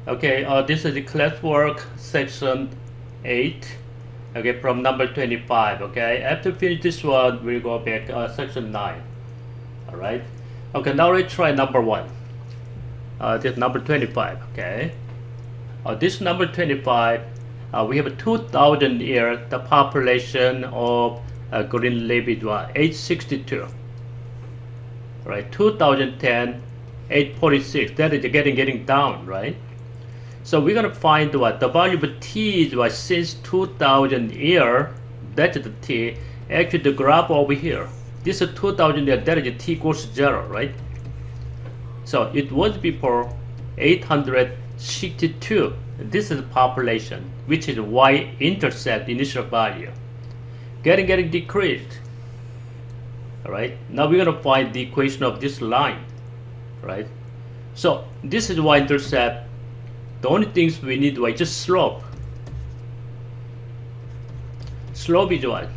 Okay, this is the classwork section 8. Okay, from number 25. Okay, after finish this one, we'll go back section 9. All right. Okay, now let's try number 1. This number 25. Okay. This number 25. We have 2,000 years. The population of Greenland is 862. Right, 2010, 846. That is getting down, right? So we're gonna find what the value of t is what since 2000 year. That's the t. Actually, the graph over here. This is 2000 year. That is t equals 0, right? So it was before 862. This is population, which is y-intercept initial value. Getting decreased. All right. Now we're gonna find the equation of this line, right? So this is y-intercept. The only things we need is just slope. Slope is what?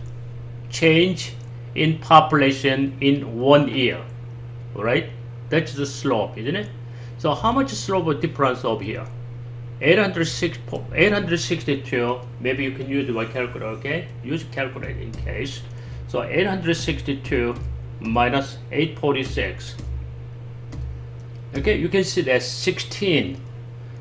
Change in population in 1 year, right? That's the slope, isn't it? So how much slope difference over here? 862. Maybe you can use my calculator, okay? Use calculator in case. So 862 minus 846. Okay, you can see that's 16.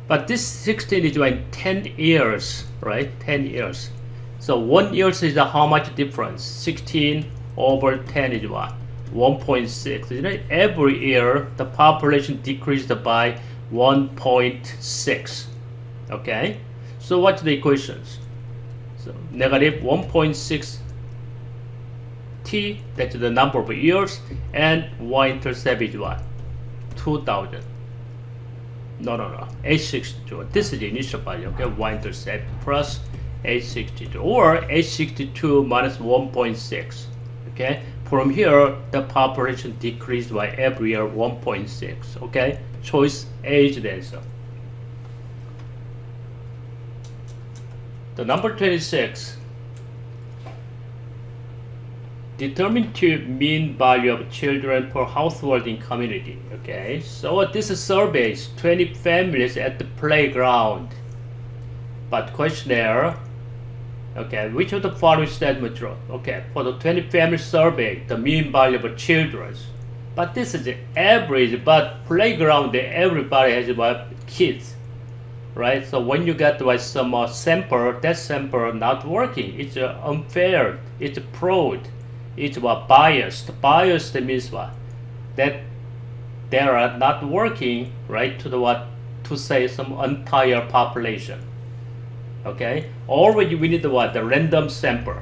But this 16 is in 10 years, right? 10 years. So 1 year is how much difference? 16 over 10 is what? 1.6. Isn't it? Every year, the population decreased by 1.6. Okay? So what's the equations? So negative 1.6 t, that's the number of years, and y-intercept is what? 2000. No, 862. This is the initial value, okay? Y-intercept plus 862, or 862 minus 1.6, okay? From here, the population decreased by every year 1.6, okay? Choice A is the answer. The number 26. Determine the mean value of children per household in community. Okay, so this surveys 20 families at the playground. But questionnaire, okay, which of the following statement true? Okay, for the 20 family survey, the mean value of children. But this is the average, but playground, everybody has about kids, right? So when you get some sample, that sample not working, it's unfair, it's fraud. It's what biased. Biased means what? That they are not working, right, to the what, to say some entire population. Okay? Already we need the what? The random sample.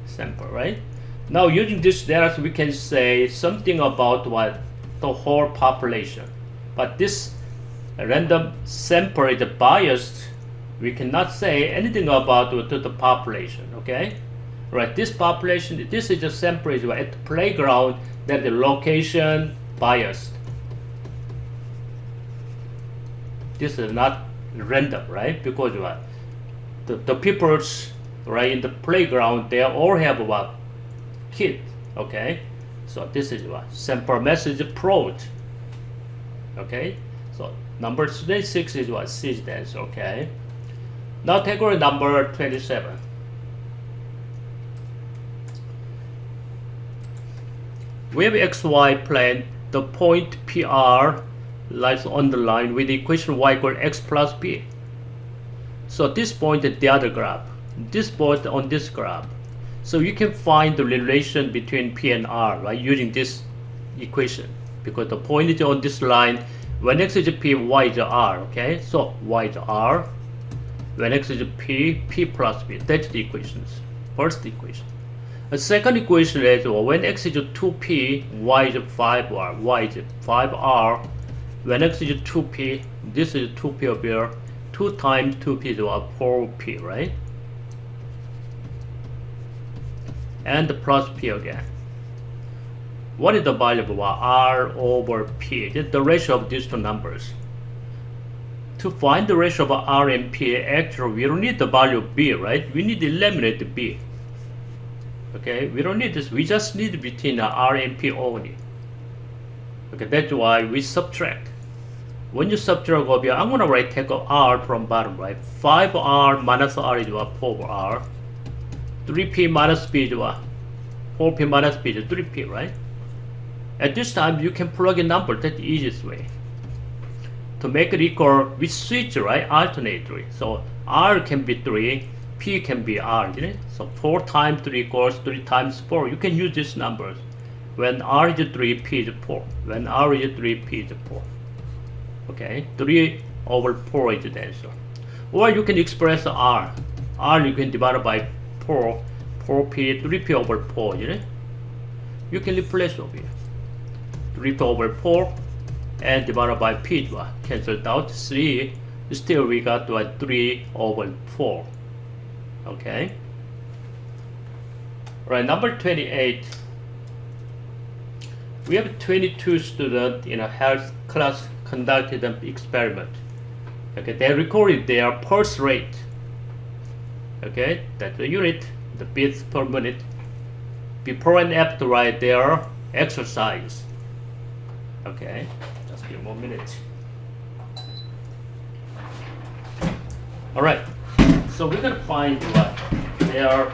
Sample, right? Now using this data we can say something about what? The whole population. But this random sample is biased. We cannot say anything about the population, okay? Right, this population, this is a sample at the playground, that the location biased. This is not random, right? Because what? The peoples, right, in the playground, they all have what? Kids, okay? So this is what? Sample message fraud, okay? So number 26 is what? C is the answer, okay? Now category number 27. We have XY plane. The point PR lies on the line with the equation y equals x plus p. So this point is the other graph. This point on this graph. So you can find the relation between p and r, right, using this equation. Because the point is on this line. When x is p, y is r, okay? So y is r. When x is p, p plus p. That's the equations. First equation. The second equation is when x is 2p, y is 5r, y is 5r. When x is 2p, this is 2p over here. 2 times 2p is 4p, right? And plus p again. What is the value of r over p? It's the ratio of these two numbers. To find the ratio of r and p, actually we don't need the value of b, right? We need to eliminate the b. Okay, we don't need this. We just need between r and p only. Okay, that's why we subtract. When you subtract over here, I'm gonna write take R from bottom, right? 5R minus R is what? 4R. 3P minus B is what? 4P minus B is 3P, right? At this time, you can plug in number. That's the easiest way. To make it equal, we switch, right? Alternately. So R can be 3, P can be R, isn't it? So 4 times 3 equals 3 times 4. You can use these numbers. When R is 3, P is 4. When R is 3, P is 4. Okay, 3 over 4 is the answer. Or you can express R. R you can divide by 4. 4P, 3P over 4, isn't it? You can replace over here. 3P over 4 and divided by P, cancelled out 3. Still we got 3 over 4. Okay. Right, number 28. We have 22 students in a health class conducted an experiment. Okay, they recorded their pulse rate. Okay, that's the unit, the beats per minute. Before and after, right, their exercise. Okay, just a few more minutes. All right, so we're gonna find what their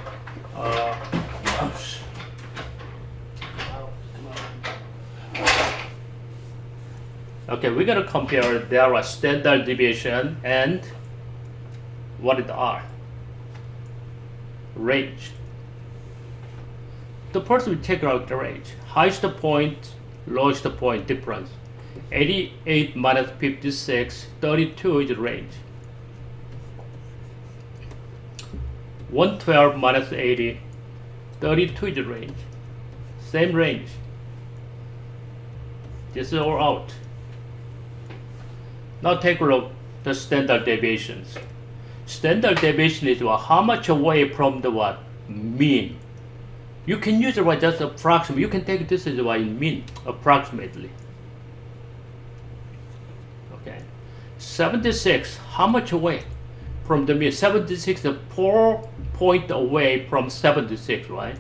okay, we're gonna compare their standard deviation and what it are. Range. The first we take out the range. Highest point, lowest point difference. 88 minus 56, 32 is the range. 112 minus 80, 32 is the range. Same range. This is all out. Now take a look at the standard deviations. Standard deviation is what? How much away from the what? Mean. You can use it right just approximately. You can take this as what mean approximately. Okay. 76. How much away from the mean? 76 is 4 points away from 76, right?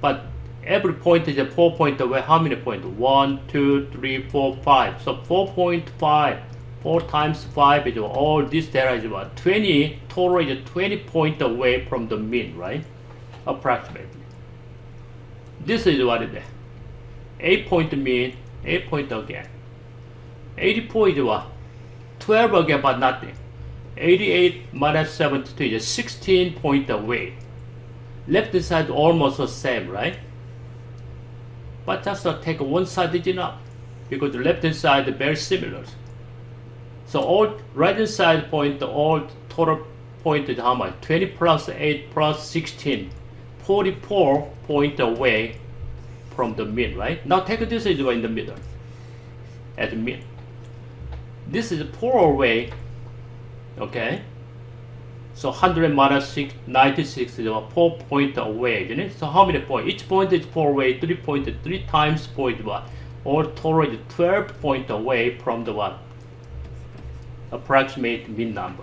But every point is a 4 points away. How many points? 1, 2, 3, 4, 5. So 4.5. 4 times 5 is all this data is about 20, total is 20 points away from the mean, right? Approximately. This is what it is. 8 point mean, 8 point again. 84 is what? 12 again, but nothing. 88 minus 72 is 16 points away. Left side almost the same, right? But just take one side is enough because the left hand side is very similar. So all right hand side point, all total point is how much? 20 plus 8 plus 16. 44 points away from the mean, right? Now take this is in the middle at the mean. This is 4 away, okay? So 100 minus 96 is 4 points away, isn't it? So how many points? Each point is 4 away, 3 points, 3 times point what? All total is 12 points away from the what? Approximate mean number.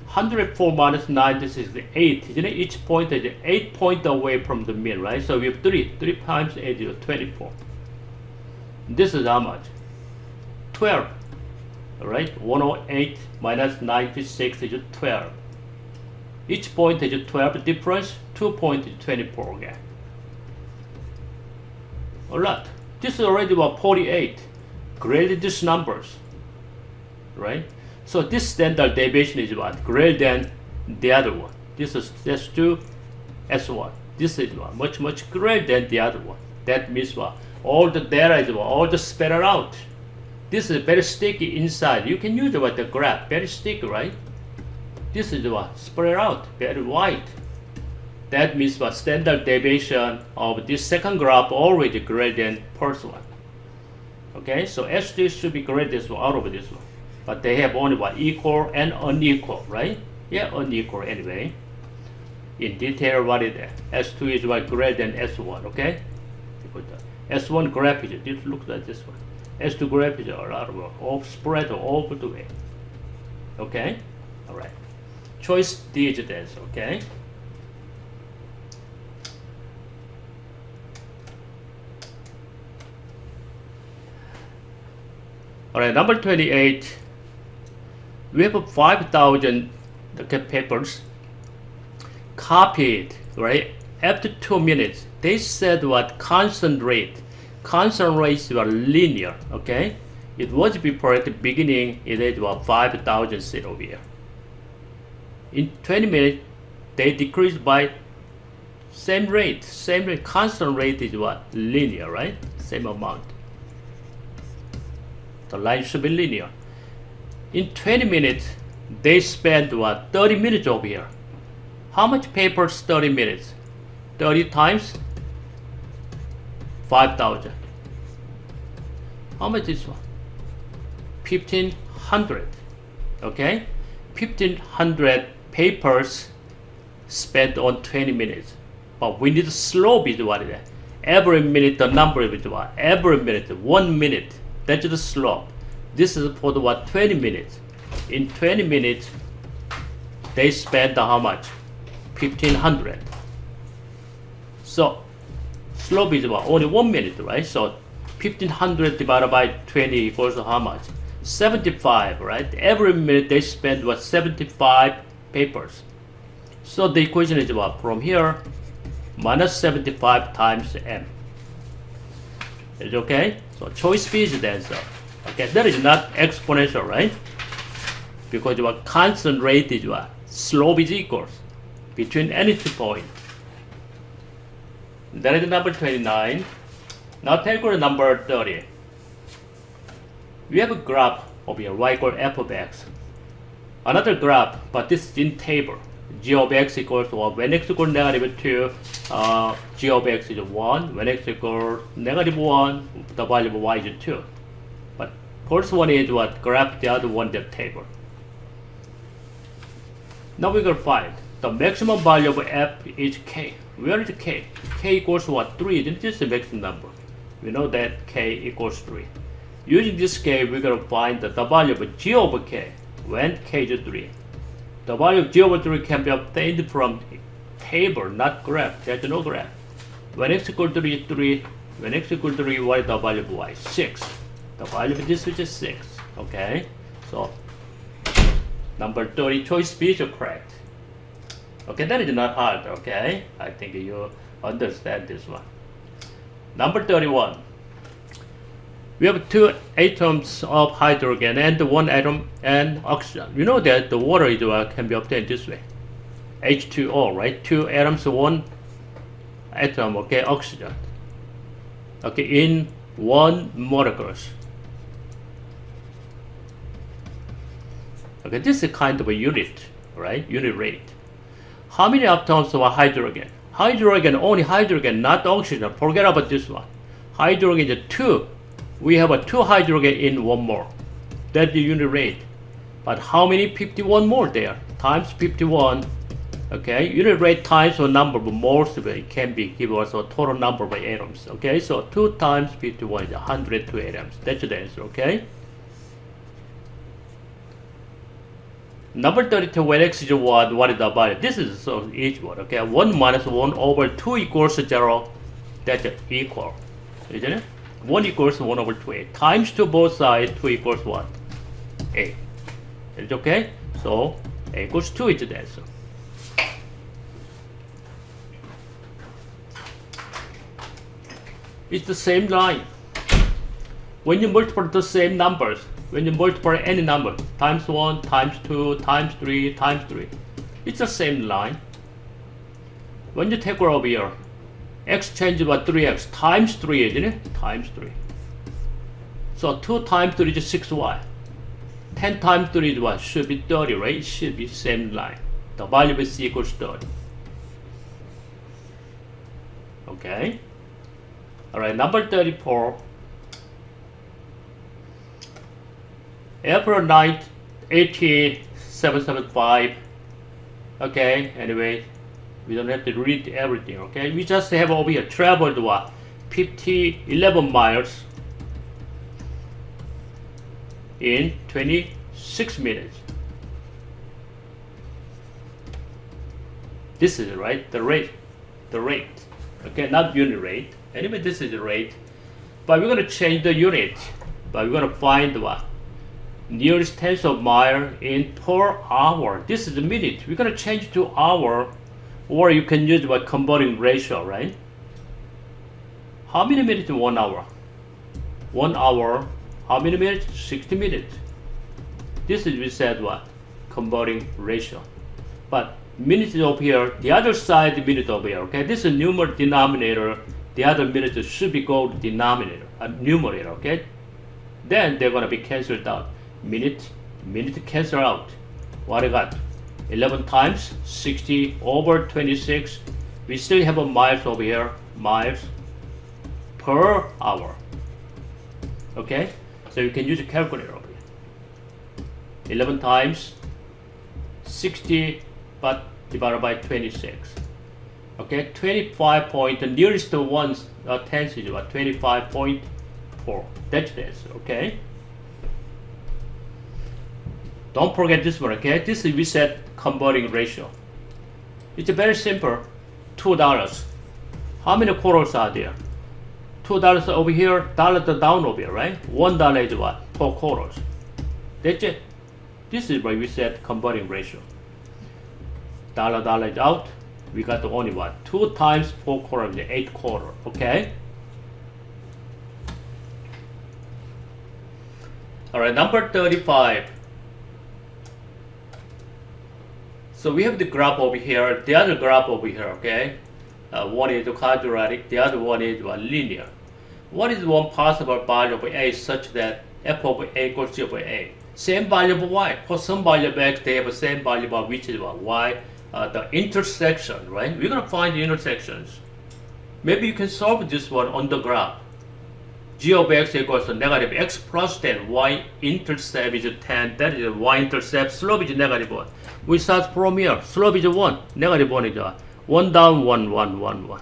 104 minus 96 is 8, isn't it? Each point is 8 points away from the mean, right? So we have 3 times 8 is 24. This is how much? 12, all right? 108 minus 96 is 12. Each point is 12, difference 2 points is 24 again. All right, this is already about 48. Grade these numbers, right? So this standard deviation is what? Greater than the other one. This is S2, S1. This is what? Much greater than the other one. That means what? All the data is what? All the spread out. This is very sticky inside. You can use what? The graph. Very sticky, right? This is what? Spread out. Very wide. That means what? Standard deviation of this second graph already greater than first one. Okay, so S2 should be greater this one out of this one. But they have only what? Equal and unequal, right? Yeah, unequal anyway. In detail, what is that? S2 is what? Greater than S1, okay? S1 graph is, this looks like this one. S2 graph is a lot of all spread over the way. Okay? Alright. Choice D is the answer, okay? Alright, number 28. We have 5,000 papers copied, right? After 2 minutes, they said what constant rates were linear, okay? It was before at the beginning, it had about 5,000 sit over here. In 20 minutes, they decreased by same rate, constant rate is what? Linear, right? Same amount. The line should be linear. In 20 minutes, they spent what? 30 minutes over here. How much papers 30 minutes? 30 times 5,000. How much is one? 1,500. Okay? 1,500 papers spent on 20 minutes. But we need slope is what it is. Every minute the number is what? Every minute, 1 minute. That's the slope. This is for the what? 20 minutes. In 20 minutes, they spent how much? 1,500. So slope is what? Only 1 minute, right? So 1,500 divided by 20 equals how much? 75, right? Every minute they spend what? 75 papers. So the equation is what? From here, minus 75 times m. Is it okay? So choice B is the answer. Okay, that is not exponential, right? Because what constant rate is what? Slope is equals between any 2 points. That is number 29. Now take number 30. We have a graph over here, y equals f of x. Another graph, but this is in table. G of x equals to when x equals negative 2, g of x is 1. When x equals negative 1, the value of y is 2. But first one is what? Graph, the other one the table. Now we're going to find the maximum value of f is k. Where is k? K equals what? 3. This is the maximum number. We know that k equals 3. Using this k, we're going to find the value of g over k when k is 3. The value of g over 3 can be obtained from table, not graph. There's no graph. When x equals 3 is 3. When x equals 3, what is the value of y? 6. The value of this is 6. Okay? So, number 30, choice B is correct. Okay, that is not hard, okay? I think you understand this one. Number 31. We have 2 atoms of hydrogen and 1 atom and oxygen. You know that the water is can be obtained this way. H2O, right? 2 atoms, 1 atom, okay, oxygen. Okay, in 1 molecules. Okay, this is kind of a unit, right? Unit rate. How many atoms of hydrogen? Hydrogen, only hydrogen, not oxygen. Forget about this one. Hydrogen is 2. We have a 2 hydrogen in 1 mole. That's the unit rate. But how many? 51 more there. Times 51. Okay, unit rate times the number of moles it can be give us a total number of atoms. Okay, so 2 times 51 is 102 atoms. That's the answer. Okay. Number 32, when x is 1, what is the value? This is so each one. Okay, 1 minus 1 over 2 equals 0. That's equal, isn't it? 1 equals 1 over 2a. Times 2 both sides, 2 equals what? A. Is it okay? So a equals 2 is the answer. It's the same line. When you multiply the same numbers, when you multiply any number, times 1, times 2, times 3, times 3, it's the same line. When you take over here, x changes by 3x times 3, isn't it? Times 3. So 2 times 3 is 6y. 10 times 3 is what? Should be 30, right? It should be same line. The value of c equals 30. Okay. Alright, number 34. April 9th, 18775. Okay, anyway, we don't have to read everything, okay? We just have over here traveled what? 11 miles in 26 minutes. This is right, the rate. Okay, not unit rate. Anyway, this is the rate. But we're going to change the unit. but we're going to find what? Nearest tenth of mile in per hour. This is a minute. We're going to change to hour, or you can use what converting ratio, right? How many minutes in 1 hour? 1 hour, how many minutes? 60 minutes. This is, we said what? Converting ratio. But minutes is over here, the other side minute over here, okay? This is numerator, denominator, the other minute should be go to denominator, numerator, okay? Then they're gonna be cancelled out. Minute cancel out. What I got? 11 times 60 over 26. We still have a miles over here, miles per hour. Okay? So you can use a calculator over here. 11 times 60 but divided by 26. Okay, 25 point, the nearest one tenth is what? 25.4. That's this, okay? Don't forget this one, okay? This is, we said, converting ratio. It's very simple. $2. How many quarters are there? $2 over here, dollar down over here, right? $1 is what? 4 quarters. That's it. This is what we said, converting ratio. Dollar is out. We got only what? 2 times 4 quarters, 8 quarters, okay? All right, number 35. So we have the graph over here, the other graph over here, okay? One is quadratic, the other one is linear. What is one possible value of A such that f of A equals g of A? Same value of y. For some value of x, they have the same value of which is what? Y. The intersection, right? We're going to find the intersections. Maybe you can solve this one on the graph. G of x equals to negative x plus 10. Y intercept is 10. That is y intercept. Slope is negative 1. We start from here. Slope is 1. Negative 1 is 1 down, 1, 1, 1, 1.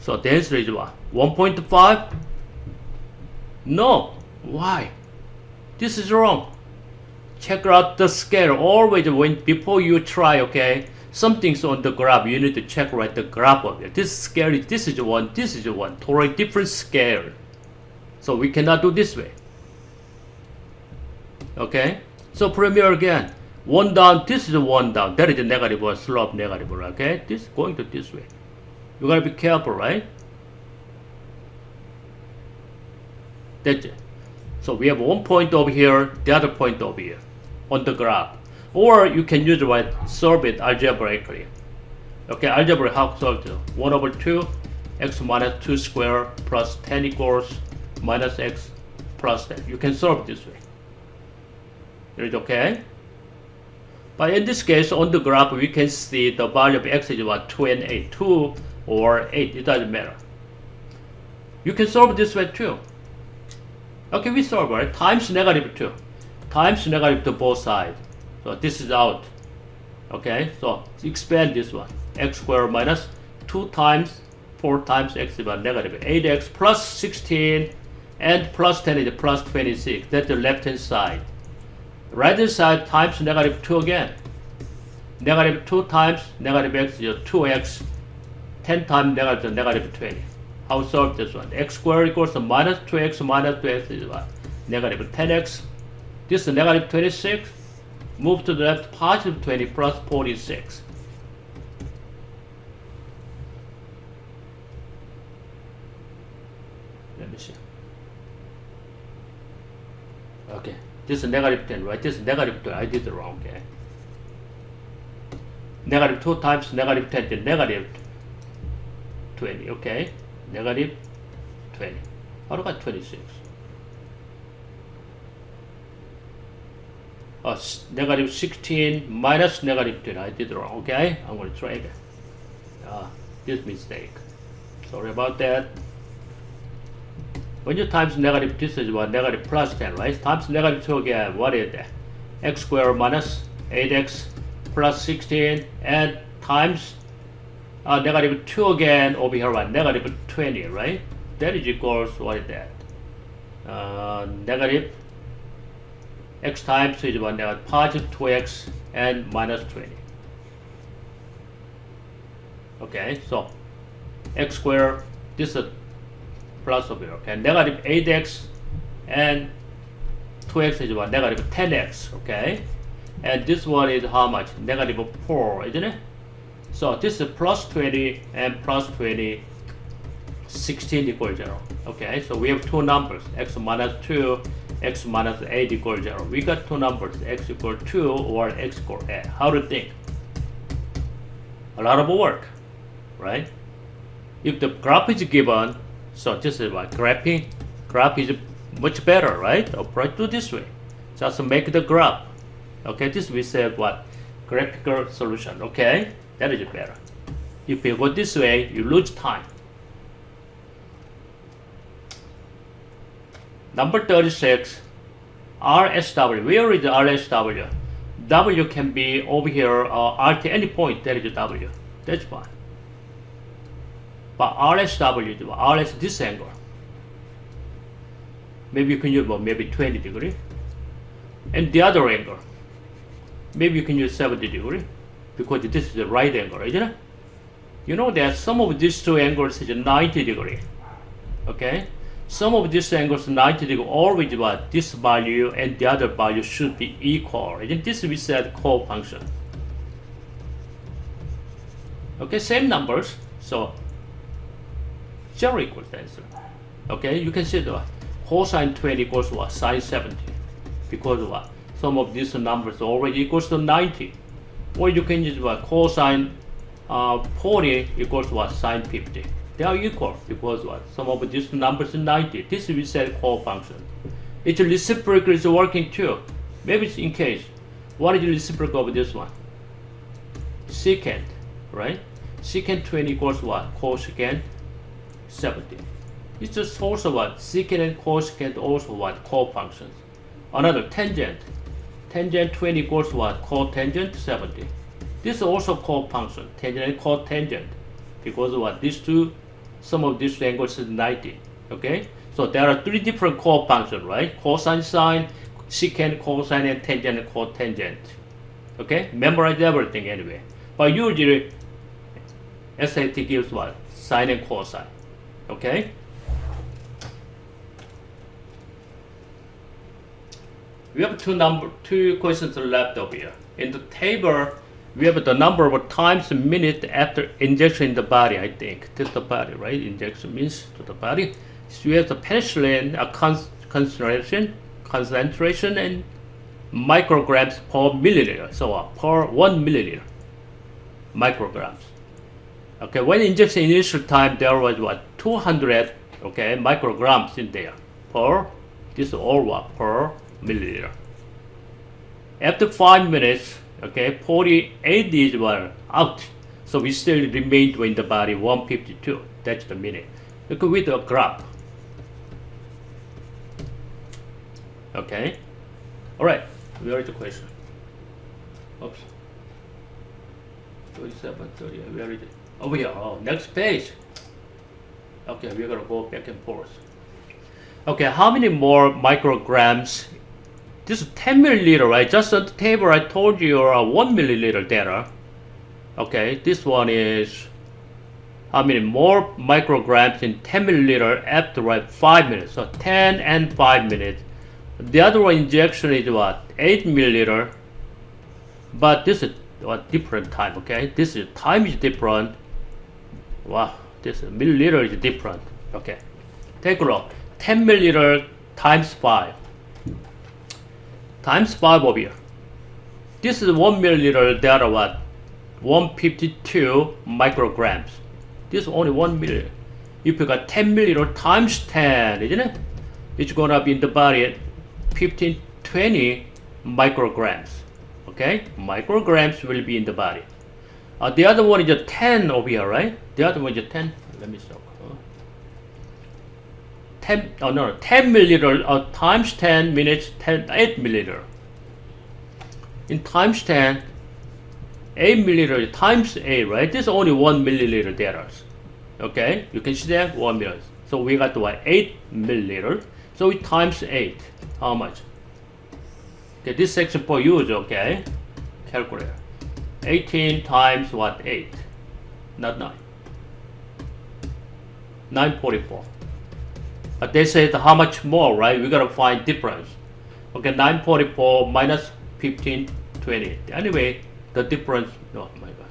So the answer is what? 1.5? No. Why? This is wrong. Check out the scale. Always when before you try, okay? Something's on the graph. You need to check right the graph of it. This scale is this is one. This is one. Totally different scale. So we cannot do this way. Okay. So premier again. 1 down. This is 1 down. That is a negative 1. Slope negative 1. Okay. This is going to this way. You gotta be careful, right? That's it. So we have one point over here, the other point over here on the graph. Or you can use what? Solve it algebraically. Okay, algebra, how to solve it? 1 over 2, x minus 2 square plus 10 equals minus x plus 10. You can solve it this way. Is it okay? But in this case, on the graph, we can see the value of x is what? 2 and 8. 2 or 8, it doesn't matter. You can solve it this way too. Okay, we solve it, right? Times negative 2. Times negative to both sides. So this is out. Okay, so expand this one. X squared minus 2 times 4 times x is about negative 8x plus 16 and plus 10 is plus 26. That's the left hand side. Right hand side times negative 2 again. Negative 2 times negative x is 2x. 10 times negative 20. How to solve this one? X squared equals to minus 2x minus 2x is what? Negative 10x. This is negative 26. Move to the left, positive 20 plus 46. Let me see. Okay, this is negative 10, right? This is negative 2. I did it wrong, okay? Negative 2 times negative 10 is negative 20, okay? Negative 20. How do I got 26? Negative 16 minus negative 10. I did it wrong, okay? I'm going to try again. This mistake. Sorry about that. When you times negative, this is what? Negative plus 10, right? Times negative 2 again. What is that? X squared minus 8x plus 16 and times negative 2 again over here, right? Negative 20, right? That is equals, what is that? Negative x times is what? Positive 2x and minus 20. Okay, so x squared, this is plus over here. Okay, negative 8x and 2x is what? Negative 10x. Okay, and this one is how much? Negative 4, isn't it? So this is plus 20 and plus 20, 16 equals 0. Okay, so we have two numbers, x minus 2, x minus 8 equals 0. We got two numbers, x equals 2 or x equals 8. How to think? A lot of work, right? If the graph is given, so this is what? Graphing. Graph is much better, right? Approach to this way. Just make the graph. Okay, this we say what? Graphical solution. Okay, that is better. If you go this way, you lose time. Number 36, RSW. Where is RSW? W can be over here, at any point, that is W. That's fine. But RSW is RS this angle. Maybe you can use maybe 20 degree. And the other angle, maybe you can use 70 degree, because this is the right angle, isn't it? You know that some of these two angles is 90 degree. Okay? Some of these angles 90 degree, always what? This value and the other value should be equal. And this we said co-function. Okay, same numbers. So 0 equals the answer. Okay, you can see the cosine 20 equals what? Sine 70. Because what? Some of these numbers already equals to 90. Or you can use what? Cosine 40 equals what? Sine 50. They are equal because what? Some of these numbers is 90. This we said co-function. Its reciprocal is working too. Maybe it's in case. What is the reciprocal of this one? Secant, right? Secant 20 equals what? Cosecant 70. It's just also what? Secant and cosecant also what? Co-functions. Another tangent. Tangent 20 equals what? Cotangent 70. This is also co-function. Tangent and cotangent. Because what? These two, some of these angles is 90. Okay? So there are three different co-functions, right? Cosine, sine, secant, cosine, and tangent and cotangent. Okay? Memorize everything anyway. But usually, SAT gives what? Sine and cosine. Okay? We have two questions left over here. In the table, we have the number of times a minute after injection in the body, I think. To the body, right? Injection means to the body. So we have the penicillin concentration and micrograms per milliliter. So per 1 milliliter, micrograms. Okay, when injection initial time, there was what? 200, okay, micrograms in there. Per, this is all what? Per milliliter. After 5 minutes, okay, 48 is what? Out. So we still remained in the body 152. That's the minute. Look with a graph. Okay. Alright. Where is the question? Oops. 37, 30. Where is it? Over here. Oh, next page. Okay, we're gonna go back and forth. Okay, how many more micrograms? This is 10 milliliter, right? Just on the table, I told you 1 milliliter data. Okay, this one is how many more micrograms in 10 milliliter after 5 minutes. So 10 and 5 minutes. The other one injection is what? 8 milliliter. But this is what? Different time, okay? This is time is different. Wow, this milliliter is different. Okay, take a look. 10 milliliter times 5. Times 5 over here. This is 1 milliliter, there are what? 152 micrograms. This is only 1 milliliter. If you got 10 milliliter times 10, isn't it? It's gonna be in the body at 1520 micrograms. Okay? Micrograms will be in the body. The other one is a 10 over here, right? The other one is a 10. Let me stop. 10 milliliter times 10 minutes, 8 milliliter. In times 10, 8 milliliter times 8, right? This is only 1 milliliter there. Okay, you can see that 1 milliliter. So we got what? 8 milliliter. So we times 8. How much? Okay, this section for use, okay? Calculator. 18 times what? 8. Not 9. 944. But they said how much more, right? We gotta find difference. Okay, 944 minus 1520. Anyway, the difference, oh my god.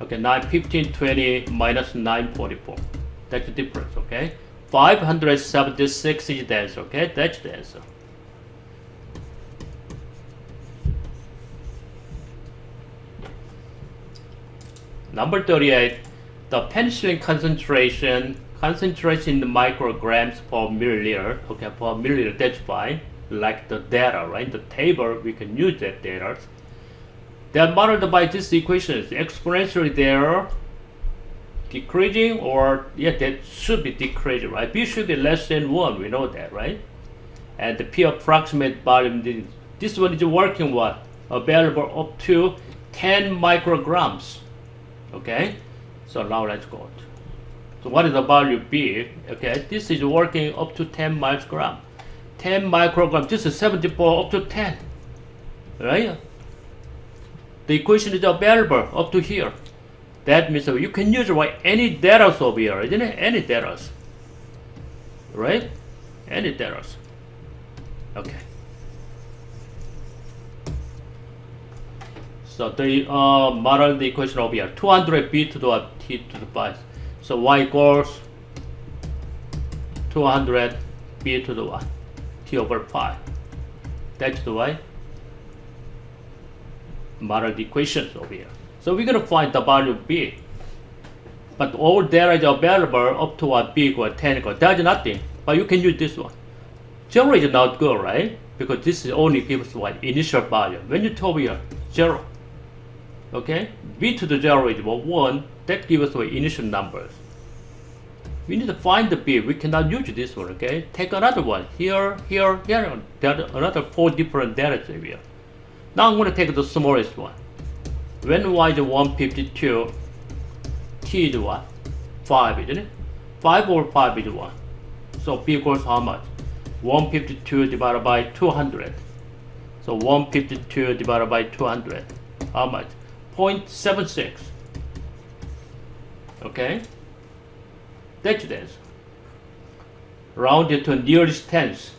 Okay, 1520 minus 944. That's the difference, okay? 576 is the answer, okay? That's the answer. Number 38, the penicillin concentration in the micrograms per milliliter, okay, per milliliter, that's fine. Like the data, right? The table, we can use that data. They are modeled by this equation. Exponentially there, decreasing, or yeah, that should be decreasing, right? B should be less than 1, we know that, right? And the P approximate volume, this one is working what? Available up to 10 micrograms. Okay, so now let's go. So what is the value B? Okay, this is working up to 10 microgram. 10 microgram, this is 74 up to 10, right? The equation is available up to here. That means you can use any data over here, isn't it? Any data, right? Any data. Okay. So the model the equation over here, 200b to the t to the 5. So y equals 200b to the 1, t over 5. That's the y model the equations over here. So we're gonna find the value b. But all data is available up to what b equals 10 equals. That's nothing. But you can use this one. 0 is not good, right? Because this is only gives what initial value. When you talk here, 0. Okay, b to the 0 is 1, that gives us the initial numbers. We need to find the b, we cannot use this one, okay? Take another one, here, here, here, there are another 4 different data here. Now I'm going to take the smallest one. When y is 152, t is what? 5, isn't it? 5 over 5 is 1. So b equals how much? 152 divided by 200. So 152 divided by 200, how much? 0.76. Okay, that's the answer. Round it to nearest tens.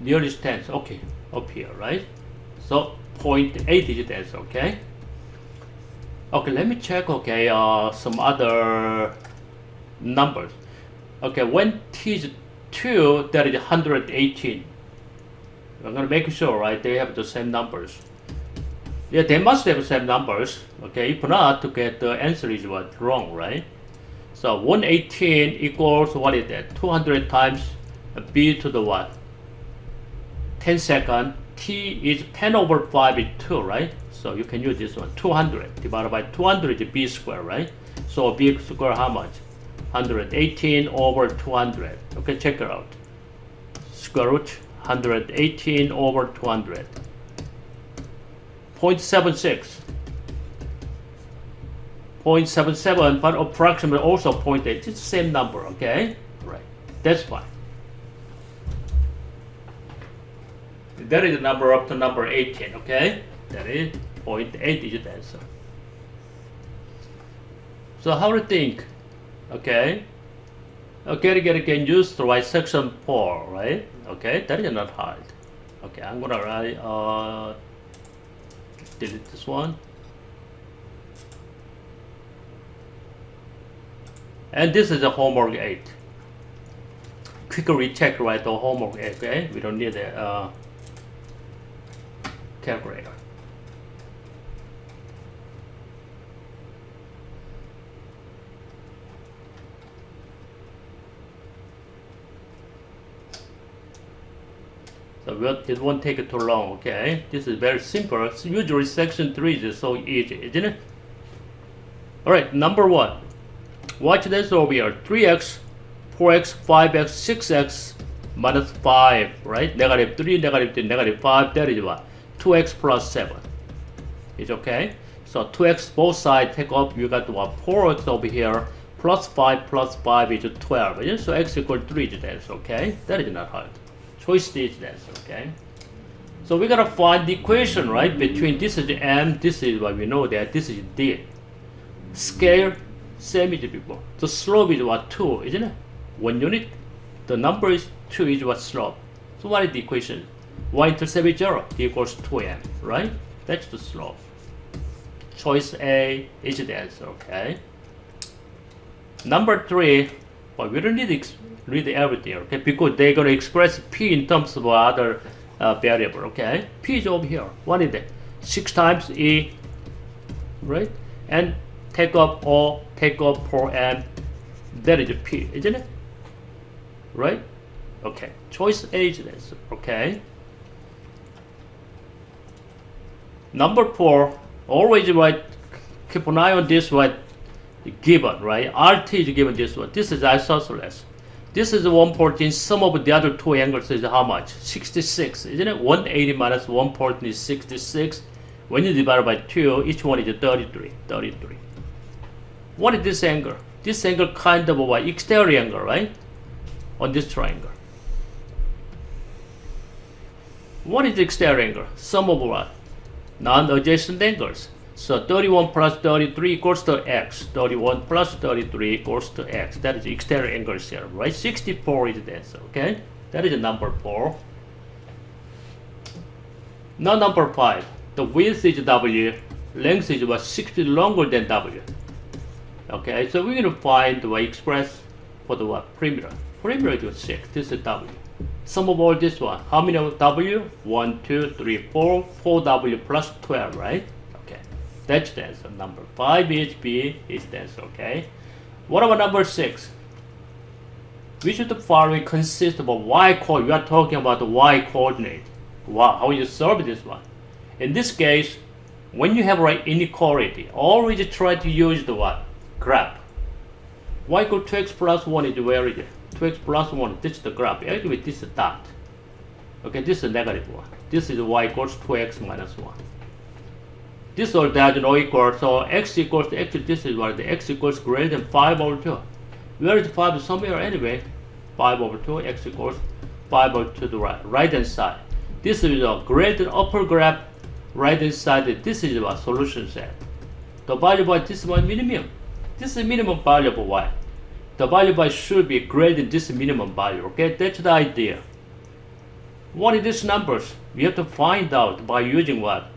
Nearest tens, okay, up here, right? So 0.8 is the answer, okay? Okay, let me check, okay, some other numbers. Okay, when t is 2, that is 118. I'm going to make sure, right, they have the same numbers. Yeah, they must have the same numbers. Okay, if not, to get the answer is what? Wrong, right? So 118 equals, what is that? 200 times b to the what? 10 second. T is 10 over 5 is 2, right? So you can use this one. 200 divided by 200 is b squared, right? So b squared how much? 118 over 200. Okay, check it out. Square root 118 over 200. 0.76. 0.77, but approximately also 0.8. It's the same number, okay? Right. That's fine. That is the number up to number 18, okay? That is 0.8 is the answer. So how to think? Okay? Again, use the right section 4, right? Okay, that is not hard. Okay, I'm gonna write, delete this one. And this is the homework 8. Quickly recheck, right, the homework 8, okay? We don't need a calculator. So it won't take too long, okay? This is very simple. Usually section 3 is so easy, isn't it? Alright, number 1. Watch this over here. 3x, 4x, 5x, 6x minus 5, right? Negative 3, negative 3, negative 5, that is what? 2x plus 7. It's okay? So 2x both sides take off, you got what? 4x over here, plus 5 is 12. So x equals 3 is the answer, okay? That is not hard. Choice is the answer, okay? So we gotta find the equation, right? Between this is m, this is what we know that, this is d. Scale Same as before. The slope is what? 2, isn't it? 1 unit. The number is 2 is what slope. So what is the equation? Y-intercept is 0. D equals 2m, right? That's the slope. Choice A is the answer, okay? Number 3, well, we don't need to read everything, okay? Because they're going to express P in terms of other variable, okay? P is over here. What is that? 6 times E, right? And take up O, take up 4M. That is P, isn't it? Right? Okay. Choice A is the answer, okay? Number 4, always right. Keep an eye on this one. Given, right? RT is given this one. This is isosceles. This is 114. Sum of the other two angles is how much? 66, isn't it? 180 minus 114 is 66. When you divide by 2, each one is 33. 33. What is this angle? This angle kind of what? Exterior angle, right? On this triangle. What is the exterior angle? Sum of what? Non-adjacent angles. So 31 plus 33 equals to x. 31 plus 33 equals to x. That is the exterior angle here, right? 64 is the answer, okay? That is number 4. Now number 5. The width is W. Length is what? 60 longer than W. Okay, so we're going to find the express for the what? Perimeter. Perimeter is 6. This is W. Sum of all this one. How many of W? 1, 2, 3, 4. 4W plus 12, right? Okay. That's the answer. Number 5 is B is the answer, okay? What about number 6? Which of the following consists of a y coordinate? We are talking about the y coordinate. Wow, how you solve this one? In this case, when you have right inequality, always try to use the what? Graph. Y equal to x plus 1 is where is it? 2x plus 1, this is the graph. Actually, this is dot. Okay, this is negative 1. This is y equals 2x minus 1. This or that no equal, so x equals to x, this is what the x equals greater than 5 over 2. Where is 5? Somewhere anyway. 5 over 2, x equals 5 over 2 to the right hand side. This is a greater than upper graph, right hand side. This is what solution set. The value by this one minimum. This is minimum value of y. The value by should be greater than this minimum value, okay? That's the idea. What are these numbers? We have to find out by using what?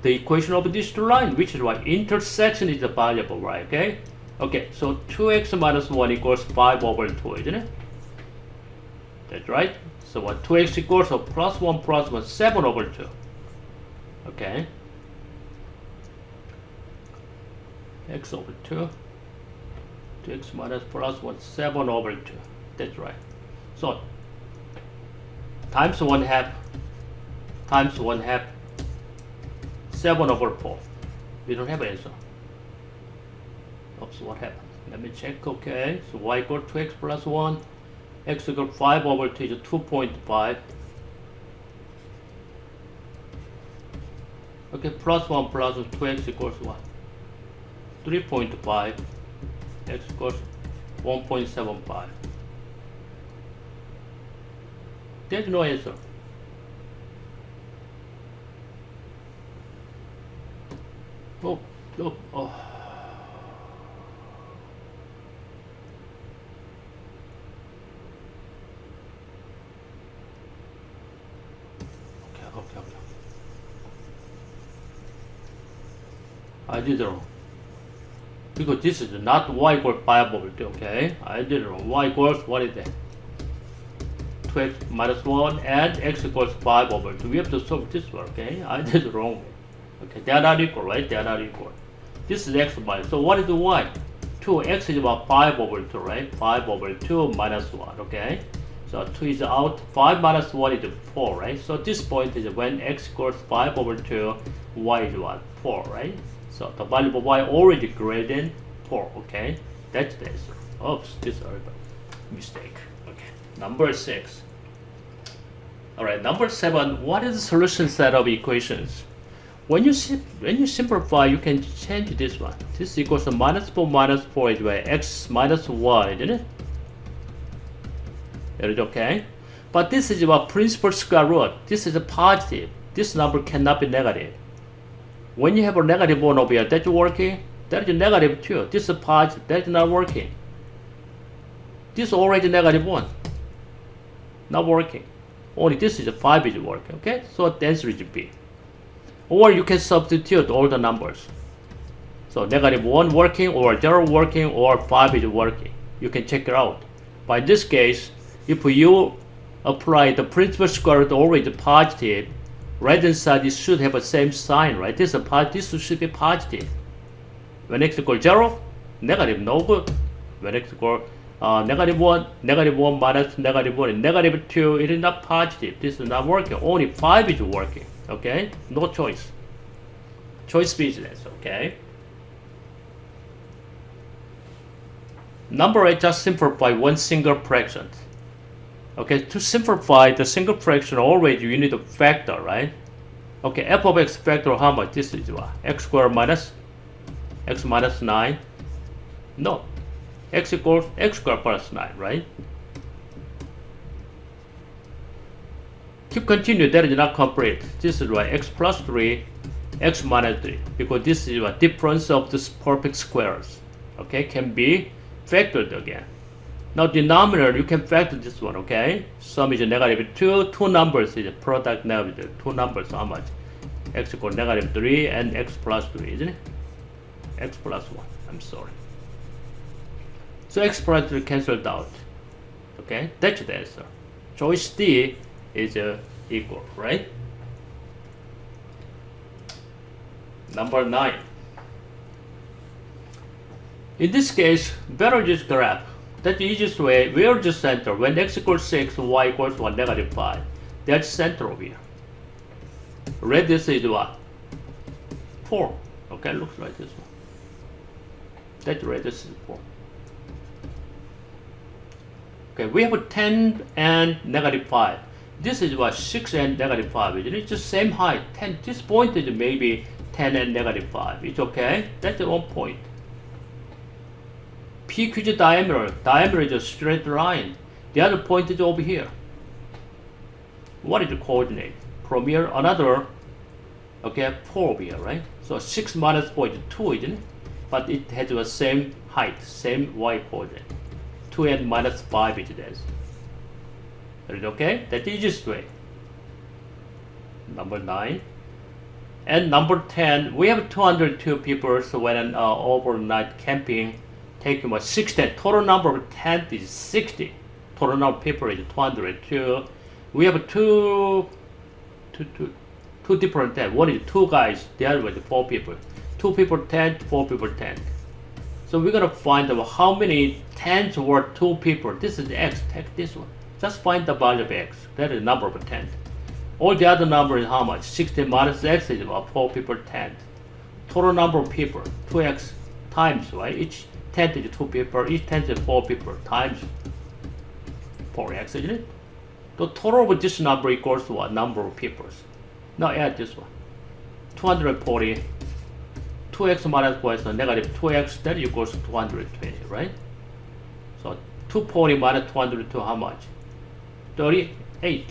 The equation of this two line, which is what? Intersection is the value of y, okay? Okay, so 2x minus 1 equals 5 over 2, isn't it? That's right. So what? 2x equals so plus 1, 7 over 2. Okay. X over 2. 2x minus plus 1, 7 over 2. That's right. So, times 1 half, times 1 half, 7 over 4. We don't have an answer. Oops, what happened? Let me check, okay. So y equal to x plus 1, x equal 5 over 2 is 2.5. Okay, plus 1 plus 2x equals what? 3.5. X equals 1.75. There's no answer. Oh. Okay, I did it wrong. Because this is not y equals 5 over 2, okay? I did it wrong. Y equals, what is that? 2x minus 1 and x equals 5 over 2. We have to solve this one, okay? I did it wrong. Okay, they are not equal, right? They are not equal. This is x minus, so what is the y? 2x is about 5 over 2, right? 5 over 2 minus 1, okay? So 2 is out, 5 minus 1 is 4, right? So this point is when x equals 5 over 2, y is what? 4, right? So the value of y already greater than 4, okay? That's the answer. Oops, this is a mistake. Okay, number 6. Alright, number 7, what is the solution set of equations? When you simplify, you can change this one. This equals to minus 4 is where x minus 1, isn't it? It is okay? But this is about principal square root. This is a positive. This number cannot be negative. When you have a negative 1 over here, that's working. that is negative 2. This is positive, that's not working. This is already negative 1. Not working. Only this is 5 is working, okay? So the answer is B. Or you can substitute all the numbers. So negative 1 working, or 0 working, or 5 is working. You can check it out. But in this case, if you apply the principal square root always positive, right hand side it should have the same sign, right? This should be positive. When x equals 0, negative, no good. When x equals negative 1 minus negative 1, and negative 2, it is not positive. This is not working. Only 5 is working. Okay? No choice. Choice business. Okay? Number 8, just simplify one single fraction. Okay, to simplify the single fraction, always you need a factor, right? Okay, f of x factor, how much? This is what? X squared minus x minus 9. No, x equals x squared plus 9, right? Keep continue, that is not complete. This is what? X plus 3, x minus 3, because this is what? Difference of the perfect squares. Okay, can be factored again. Now denominator, you can factor this one, okay? Sum is negative 2, two numbers is a product negative, two numbers, how much? X equals negative 3 and x plus 3, isn't it? X plus 1, I'm sorry. So x plus 3 cancelled out, okay? That's the answer. Choice D is equal, right? Number 9. In this case, better just graph. That's the easiest way. Where is the center? When x equals 6, y equals 1, negative 5. That's center over here. Radius is what? 4. Okay, looks like this one. That radius is 4. Okay, we have a 10 and negative 5. This is what? 6 and negative 5, isn't it? It's the same height. 10. This point is maybe 10 and negative 5. It's okay. That's the 1 point. PQ is diameter. Diameter is a straight line. The other point is over here. What is the coordinate? From here, another, okay, 4 over here, right? So 6 minus 4 is 2, isn't it? But it has the same height, same y coordinate. 2 and minus 5 is this. That is okay? That's the easiest way. Number 9. And number 10, we have 202 people, so when an overnight camping, taking what? 60. Total number of tent is 60. Total number of people is 202. We have two different tents. One is 2 guys, the other one is 4 people. 2 people tent, 4 people tent. So we're gonna find out how many tents were 2 people. This is x. Take this one. Just find the value of x. That is the number of tent. All the other number is how much? 60 minus x is about 4 people tent. Total number of people, 2x times, right? Each tent is 2 people, each tent is 4 people, times 4x, isn't it? The total of this number equals to what? Number of people. Now add this one. 240, 2x minus 4 is negative 2x, that equals 220, right? So 240 minus 202, how much? 38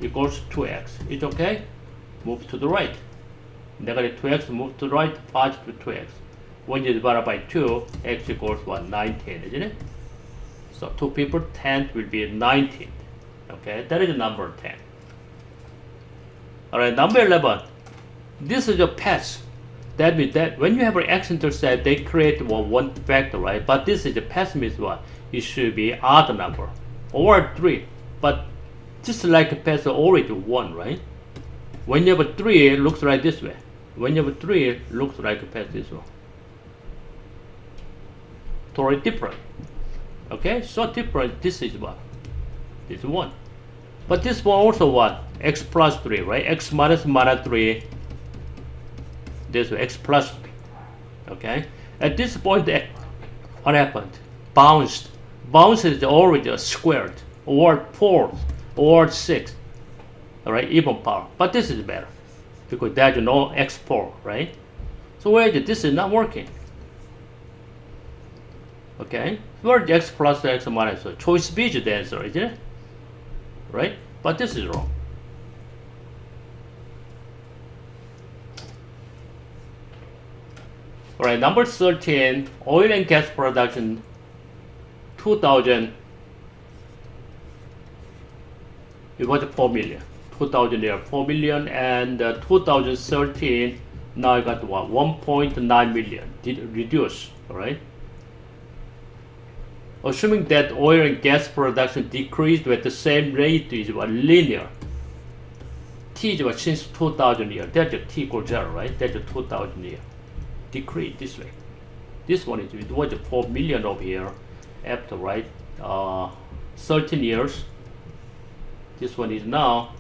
equals 2x. It's okay? Move to the right. Negative 2x, move to the right, positive 2x. When you divide by 2, x equals what? 19, isn't it? So 2 people, 10 will be 19. Okay, that is number 10. Alright, number 11. This is a pass. That means that when you have an x-intercept, they create one factor, right? But this is a pass means what? It should be odd number. Or 3. But just like a pass already 1, right? When you have a 3, it looks like this way. When you have a 3, it looks like a pass this way. Totally different. Okay, so different. This is what? This is 1. But this one also what? X plus 3, right? X minus 3. This way, x plus 3. Okay? At this point, what happened? Bounced. Bounced is already squared, or 4, or 6. Alright, even power. But this is better, because there's no x4, right? So where is it? This is not working. Okay, where is x plus x minus? So choice B is the answer, isn't it? Right? But this is wrong. Alright, number 13, oil and gas production 2000, it was 4 million. 2000 there, 4 million, and 2013, now I got what? 1.9 million. Did reduce, alright? Assuming that oil and gas production decreased at the same rate is what? Linear. T is what? Since 2000 year, that's a T equals 0, right? That's a 2000 year. Decrease this way. This one is, it was 4 million over here after, right? 13 years. This one is now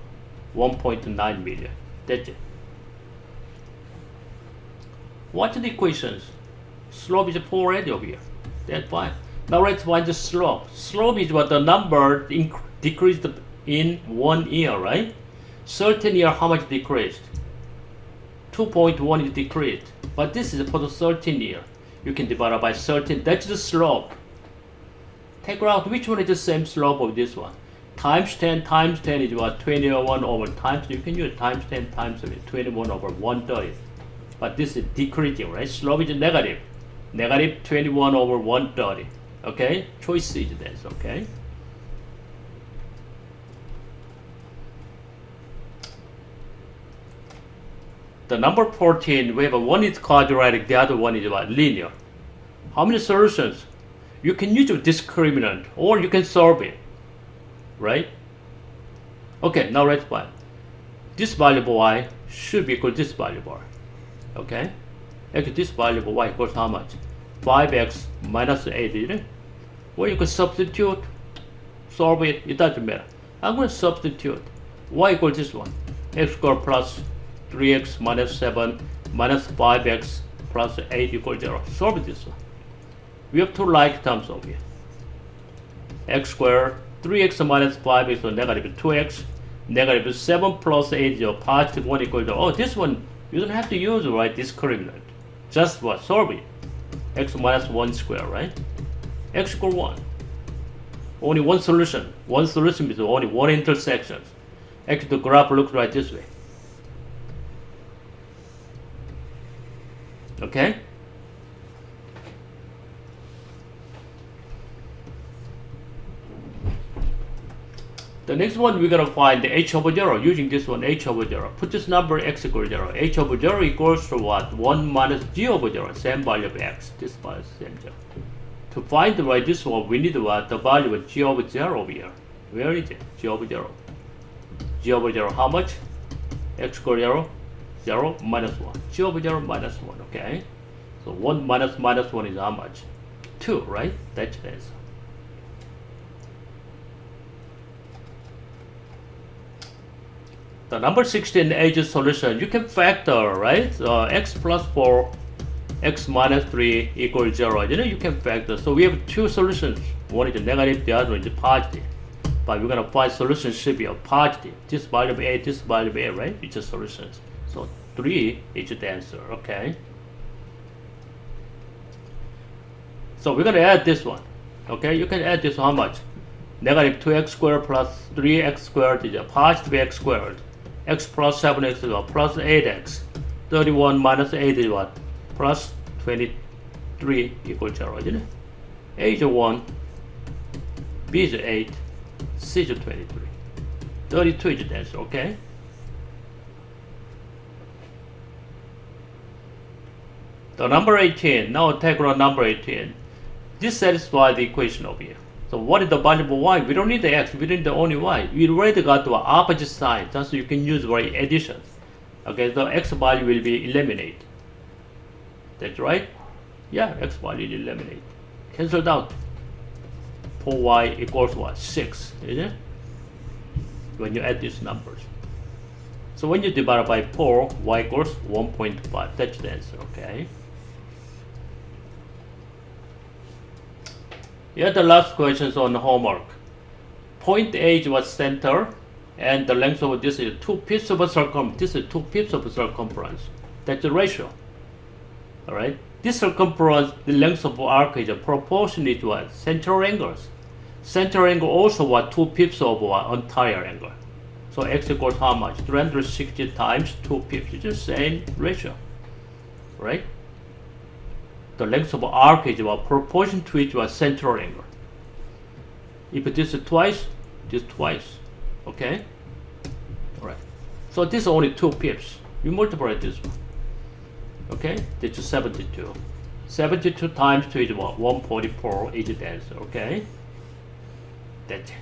1.9 million. That's it. What's the equations? Slope is 4 already over here. That's fine. Now let's find the slope. Slope is what the number decreased in 1 year, right? 13 year, how much decreased? 2.1 is decreased. But this is for the 13 year. You can divide it by 13. That's the slope. Take out which one is the same slope of this one. Times 10 is what? 21 over times. You can use times 10 times 21 over 130. But this is decreasing, right? Slope is negative. Negative 21 over 130. Okay? Choice is this, okay? The number 14, we have one is quadratic, the other one is what? Linear. How many solutions? You can use a discriminant or you can solve it, right? Okay, now let's find. This variable y should be equal to this variable, okay? Actually, this variable y equals how much? 5x minus 8, isn't it? Well, you can substitute, solve it, it doesn't matter. I'm going to substitute y equals this one, x squared plus 3x minus 7 minus 5x plus 8 equals 0. Solve this one. We have two like terms over here. X squared, 3x minus 5 is negative 2x, negative 7 plus 8 is positive 1 equals 0. Oh, this one, you don't have to use, right, discriminant. Just what? Solve it. X minus 1 square, right? X equals 1. Only one solution. One solution is only one intersection. Actually, the graph looks like this way. Okay? The next one, we're going to find the h over 0 using this one, h over 0. Put this number x equals 0. H over 0 equals to what? 1 minus g over 0, same value of x. This value is same 0. To find the right this one, we need what? The value of g over 0 over here. Where is it? G over 0. G over 0, how much? X equals 0. 0 minus 1. G over 0 minus 1, okay? So 1 minus minus 1 is how much? 2, right? That's the answer. The number 16 age solution, you can factor, right? X plus 4, x minus 3 equals 0. You know, you can factor. So we have two solutions. One is negative, the other one is positive. But we're going to find solution should be a positive. This value of A, this value of A, right? It's a solution. So 3 is the answer, okay? So we're going to add this one, okay? You can add this how much? Negative 2x squared plus 3x squared is a positive x squared. X plus 7x is what? Plus 8x. 31 minus 8 is what? Plus 23 equals 0, isn't it? A is 1, B is 8, C is 23. 32 is the answer, okay? The number 18, now take on number 18. This satisfies the equation over here. So what is the variable y? We don't need the x, we need the only y. We already got the opposite sign, just so you can use right addition. Okay, the x value will be eliminated. That's right? Yeah, x value is eliminated. Cancelled out. 4y equals what? 6, isn't it? When you add these numbers. So when you divide by 4, y equals 1.5. That's the answer, okay? Yeah, the last question is on homework. Point A is what center, and the length of this is 2 fifths of a circumference. This is 2 fifths of a circumference. That's the ratio. Alright? This circumference, the length of the arc is a proportionate to what? Central angles. Central angle also what? 2 fifths of what? Entire angle. So x equals how much? 360 times 2 fifths. It's the same ratio. Right? the length of arc is proportion to its central angle. If this is twice, this twice. Okay? Alright. So this is only 2 pips. You multiply this one. Okay? This is 72. 72 times 2 is 144 is the answer. Okay? That's it.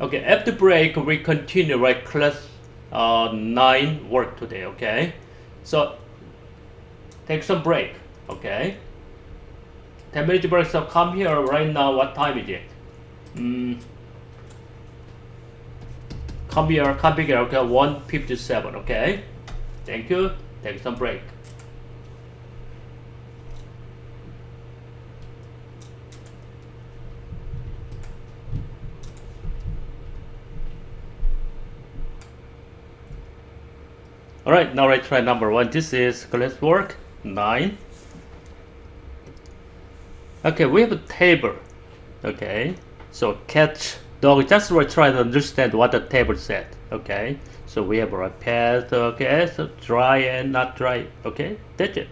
Okay, after break we continue right class 9 work today. Okay, so take some break. Okay, 10-minute break. So come here right now. What time is it? Come here. Okay, 1:57. Okay, thank you. Take some break. Alright, now let's try number 1. This is classwork 9. Okay, we have a table. Okay, so cat, dog, just try to understand what the table said. Okay, so we have a pet. Okay, so dry and not dry. Okay, that's it.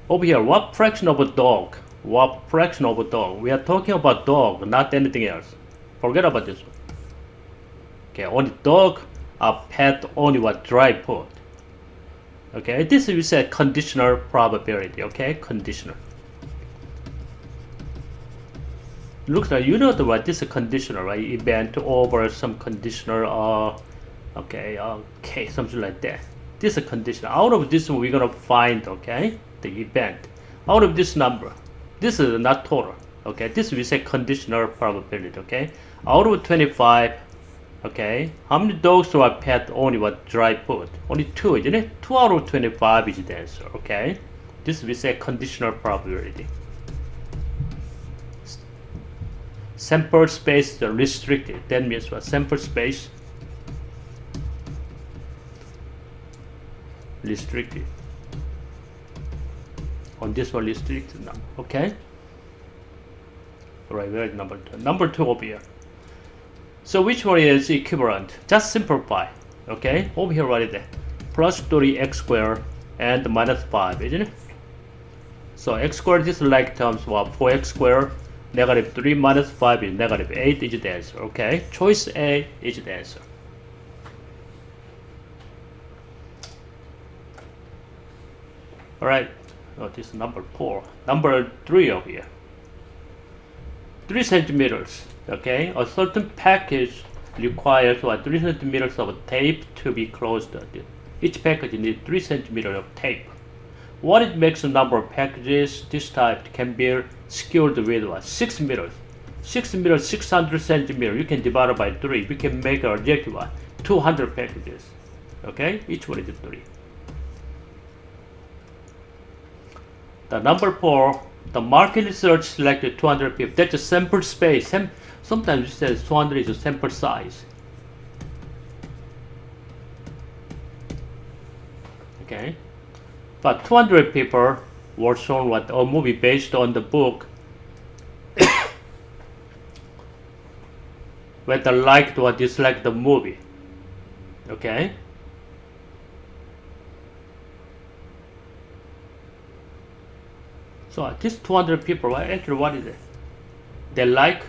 Over here, what fraction of a dog? What fraction of a dog? We are talking about dog, not anything else. Forget about this one. Okay, only dog. A pet only what dry food. Okay, this we said conditional probability. Okay, conditional. Looks like you know what this is conditional, right? Event over some conditional okay, something like that. This is conditional. Out of this one we're gonna find, okay, the event. Out of this number. This is not total. Okay, this we say conditional probability. Okay, out of 25. Okay, how many dogs or pet only what dry food? Only 2, isn't it? 2 out of 25 is the answer. Okay, this we say conditional probability. Sample space is restricted. That means what? Sample space restricted. On this one, restricted number. Okay. All right, where is number 2? Number 2 over here. So which one is equivalent? Just simplify. Okay, over here write it there. Plus 3x squared and minus 5, isn't it? So x squared is like terms of 4x squared, negative 3 minus 5 is negative 8 is the answer. Okay, choice A is the answer. Alright, oh, this is number 4. Number 3 over here. 3 centimeters. Okay, a certain package requires 3 centimeters of tape to be closed. Each package needs 3 centimeters of tape. What it makes the number of packages this type can be secured with 6 meters. 6 meters, 600 centimeters. You can divide it by 3. We can make an objective 200 packages. Okay, each one is 3. The number 4, the market research selected 200 people. That's a sample space. Sometimes it says 200 is a sample size. Okay, but 200 people were shown what a movie based on the book whether liked or disliked the movie. Okay, so these 200 people, actually what is it? They like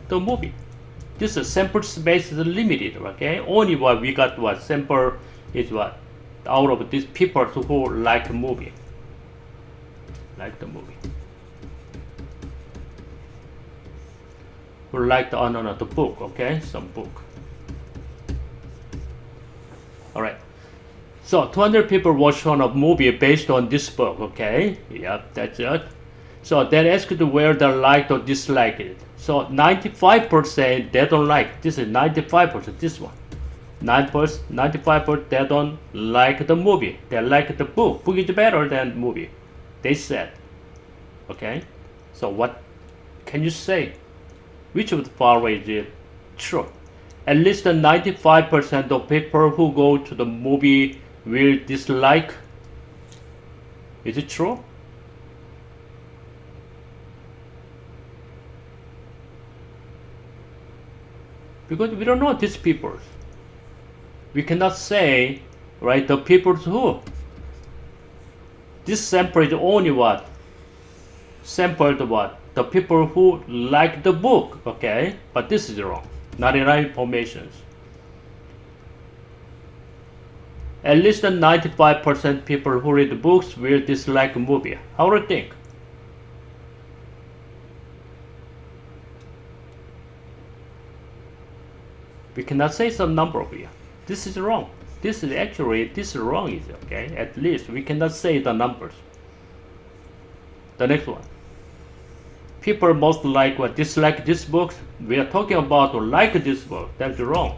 the movie. This sample space is limited. Okay, only what we got what sample is what out of these people who like the movie. Who like the book. Okay, some book. All right. So 200 people were shown a movie based on this book. Okay, yeah, that's it. So they asked where they liked or disliked it. So 95% they don't like. This is 95%. This one, 95% they don't like the movie. They like the book. Book is better than movie. They said. Okay. So what can you say? Which of the following is true? At least 95% of people who go to the movie will dislike. Is it true? Because we don't know these people. We cannot say right? The people who? This sample is only what? Sampled what? The people who like the book, okay? But this is wrong. Not enough information. At least 95% people who read books will dislike a movie. How do you think? We cannot say some number over here. This is wrong. This is wrong, okay? At least we cannot say the numbers. The next one. People most like or dislike this book. We are talking about like this book. That's wrong.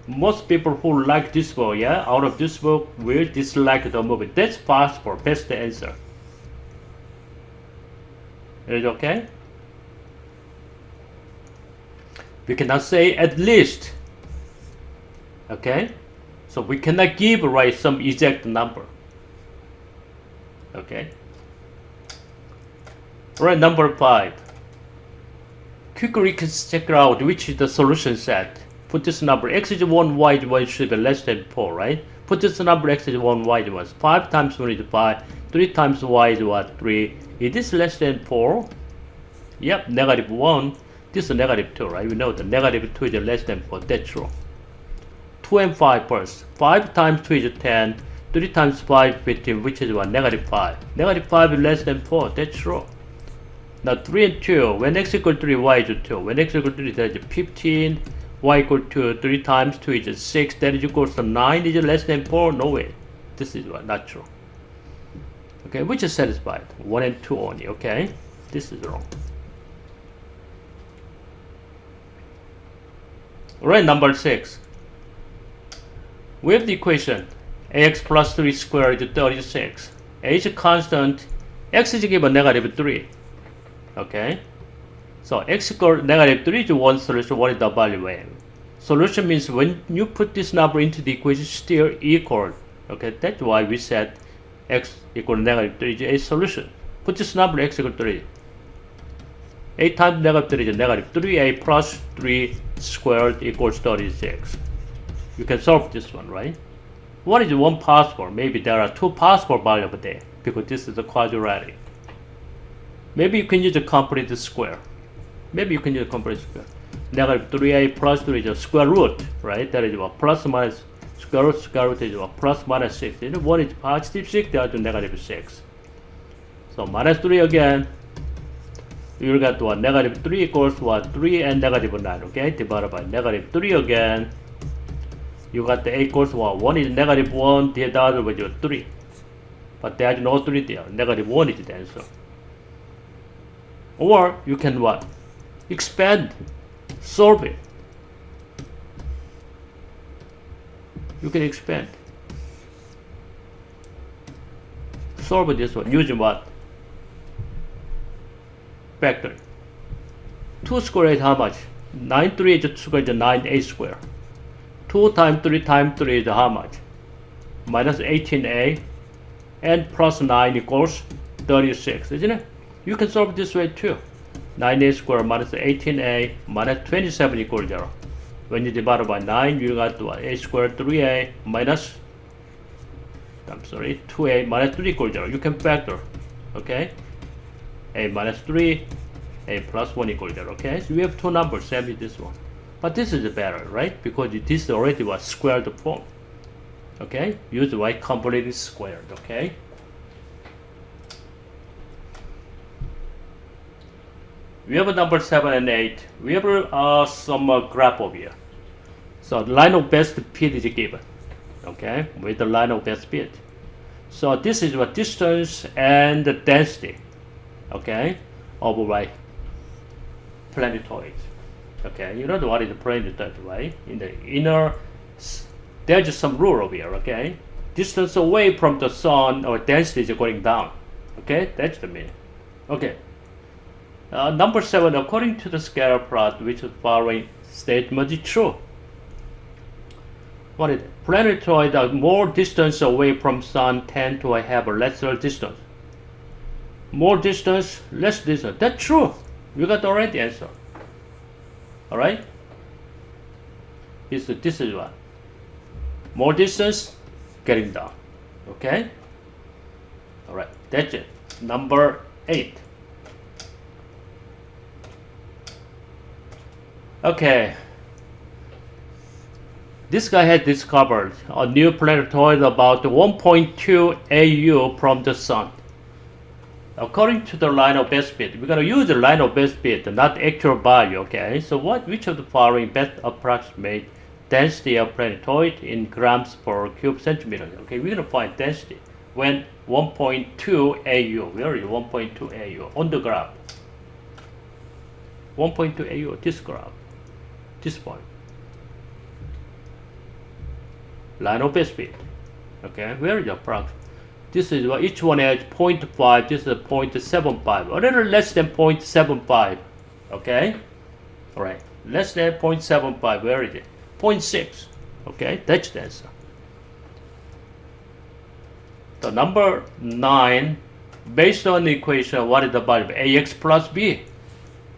Most people who like this book, yeah, out of this book will dislike the movie. That's possible. That's the answer. Is it okay? We cannot say at least. Okay? So we cannot give some exact number. Okay? Alright, number 5. Quickly check out which is the solution set. Put this number x is 1, y is 1 should be less than 4, right? Put this number x is 1, y is 1. 5 times 1 is 5. 3 times y is what? 3. Is this less than 4? Yep, negative 1. This is negative 2, right? We know that negative 2 is less than 4. That's true. 2 and 5 first. 5 times 2 is 10. 3 times 5 is 15, which is what? Negative 5. Negative 5 is less than 4. That's true. Now 3 and 2. When x equals 3, y is 2. When x equals 3, that is 15. Y equals 2. 3 times 2 is 6. That is equals to 9. Is it less than 4? No way. This is what? Not true. Okay, which is satisfied? 1 and 2 only. Okay, this is wrong. Alright, number 6. We have the equation ax plus 3 squared is 36. A is a constant. X is given negative 3. Okay. So x equals negative 3 is one solution. What is the value a? Solution means when you put this number into the equation, still equal. Okay, that's why we said x equals negative 3 is a solution. Put this number x equals 3. A times negative 3 is negative 3a plus 3 squared equals 36. You can solve this one, right? What is one possible? Maybe there are two possible values there because this is a quadratic. Maybe you can use a complete square. Maybe you can use a complete square. Negative 3a plus 3 is a square root, right? That is what? Plus minus square root is what? Plus minus 6. One is positive 6, the other negative 6. So minus 3 again. You got what? Negative 3 equals what? 3 and negative 9, okay? Divided by negative 3 again. You got the a equals what? 1 is negative 1, the other was 3. But there is no 3 there. Negative 1 is the answer. Or you can what? Expand. Solve it. You can expand. Solve this one using what? Factor. 2 squared is how much? 9 3 is 2 squared is 9a squared. 2 times 3 times 3 is how much? Minus 18a and plus 9 equals 36, isn't it? You can solve this way too. 9a squared minus 18a minus 27 equals 0. When you divide by 9, you got what? A squared 3a minus 2a minus 3 equals 0. You can factor, okay? A minus 3, a plus 1 equals 0, okay? So we have two numbers, same as this one. But this is better, right? Because this already was squared form. Okay? Use y completely squared, okay? We have a number 7 and 8. We have some graph over here. So the line of best fit is given, okay? With the line of best fit. So this is what distance and the density, okay, of like planetoids. Okay, you know what is the planetoid, right? In the inner, there's just some rule over here, okay? Distance away from the sun or density is going down. Okay, that's the meaning. Okay. Number 7, according to the scatter plot, which the following statement is true. What is it? Planetoids are more distance away from sun tend to have a lesser distance. More distance, less distance. That's true. We got the right answer. Alright? This is what? More distance, getting down. Okay? Alright, that's it. Number 8. Okay. This guy had discovered a new planetoid about 1.2 AU from the Sun. According to the line of best fit, we're going to use the line of best fit, not actual value, okay? So which of the following best approximate density of planetoid in grams per cube centimeter? Okay, we're going to find density when 1.2 AU, where is 1.2 AU? On the graph. 1.2 AU, this graph. This one. Line of best fit. Okay, where is the approximate? This is what each one has 0.5, this is 0.75, a little less than 0.75. Okay? Alright, less than 0.75, where is it? 0.6. Okay, that's the answer. The number 9, based on the equation, what is the value of ax plus b?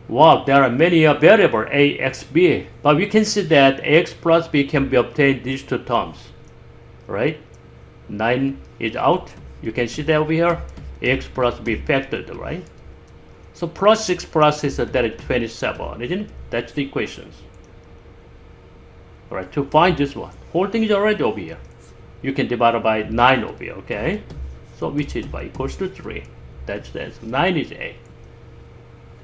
Wow, there are many variables a, x, b, but we can see that ax plus b can be obtained these two terms, right? 9 is out. You can see that over here, ax plus b factored, right? So plus 6 plus 6, that is 27, isn't it? That's the equations. Alright, to find this one, whole thing is already over here. You can divide it by 9 over here, okay? So which is y equals to 3. That's the answer. 9 is a.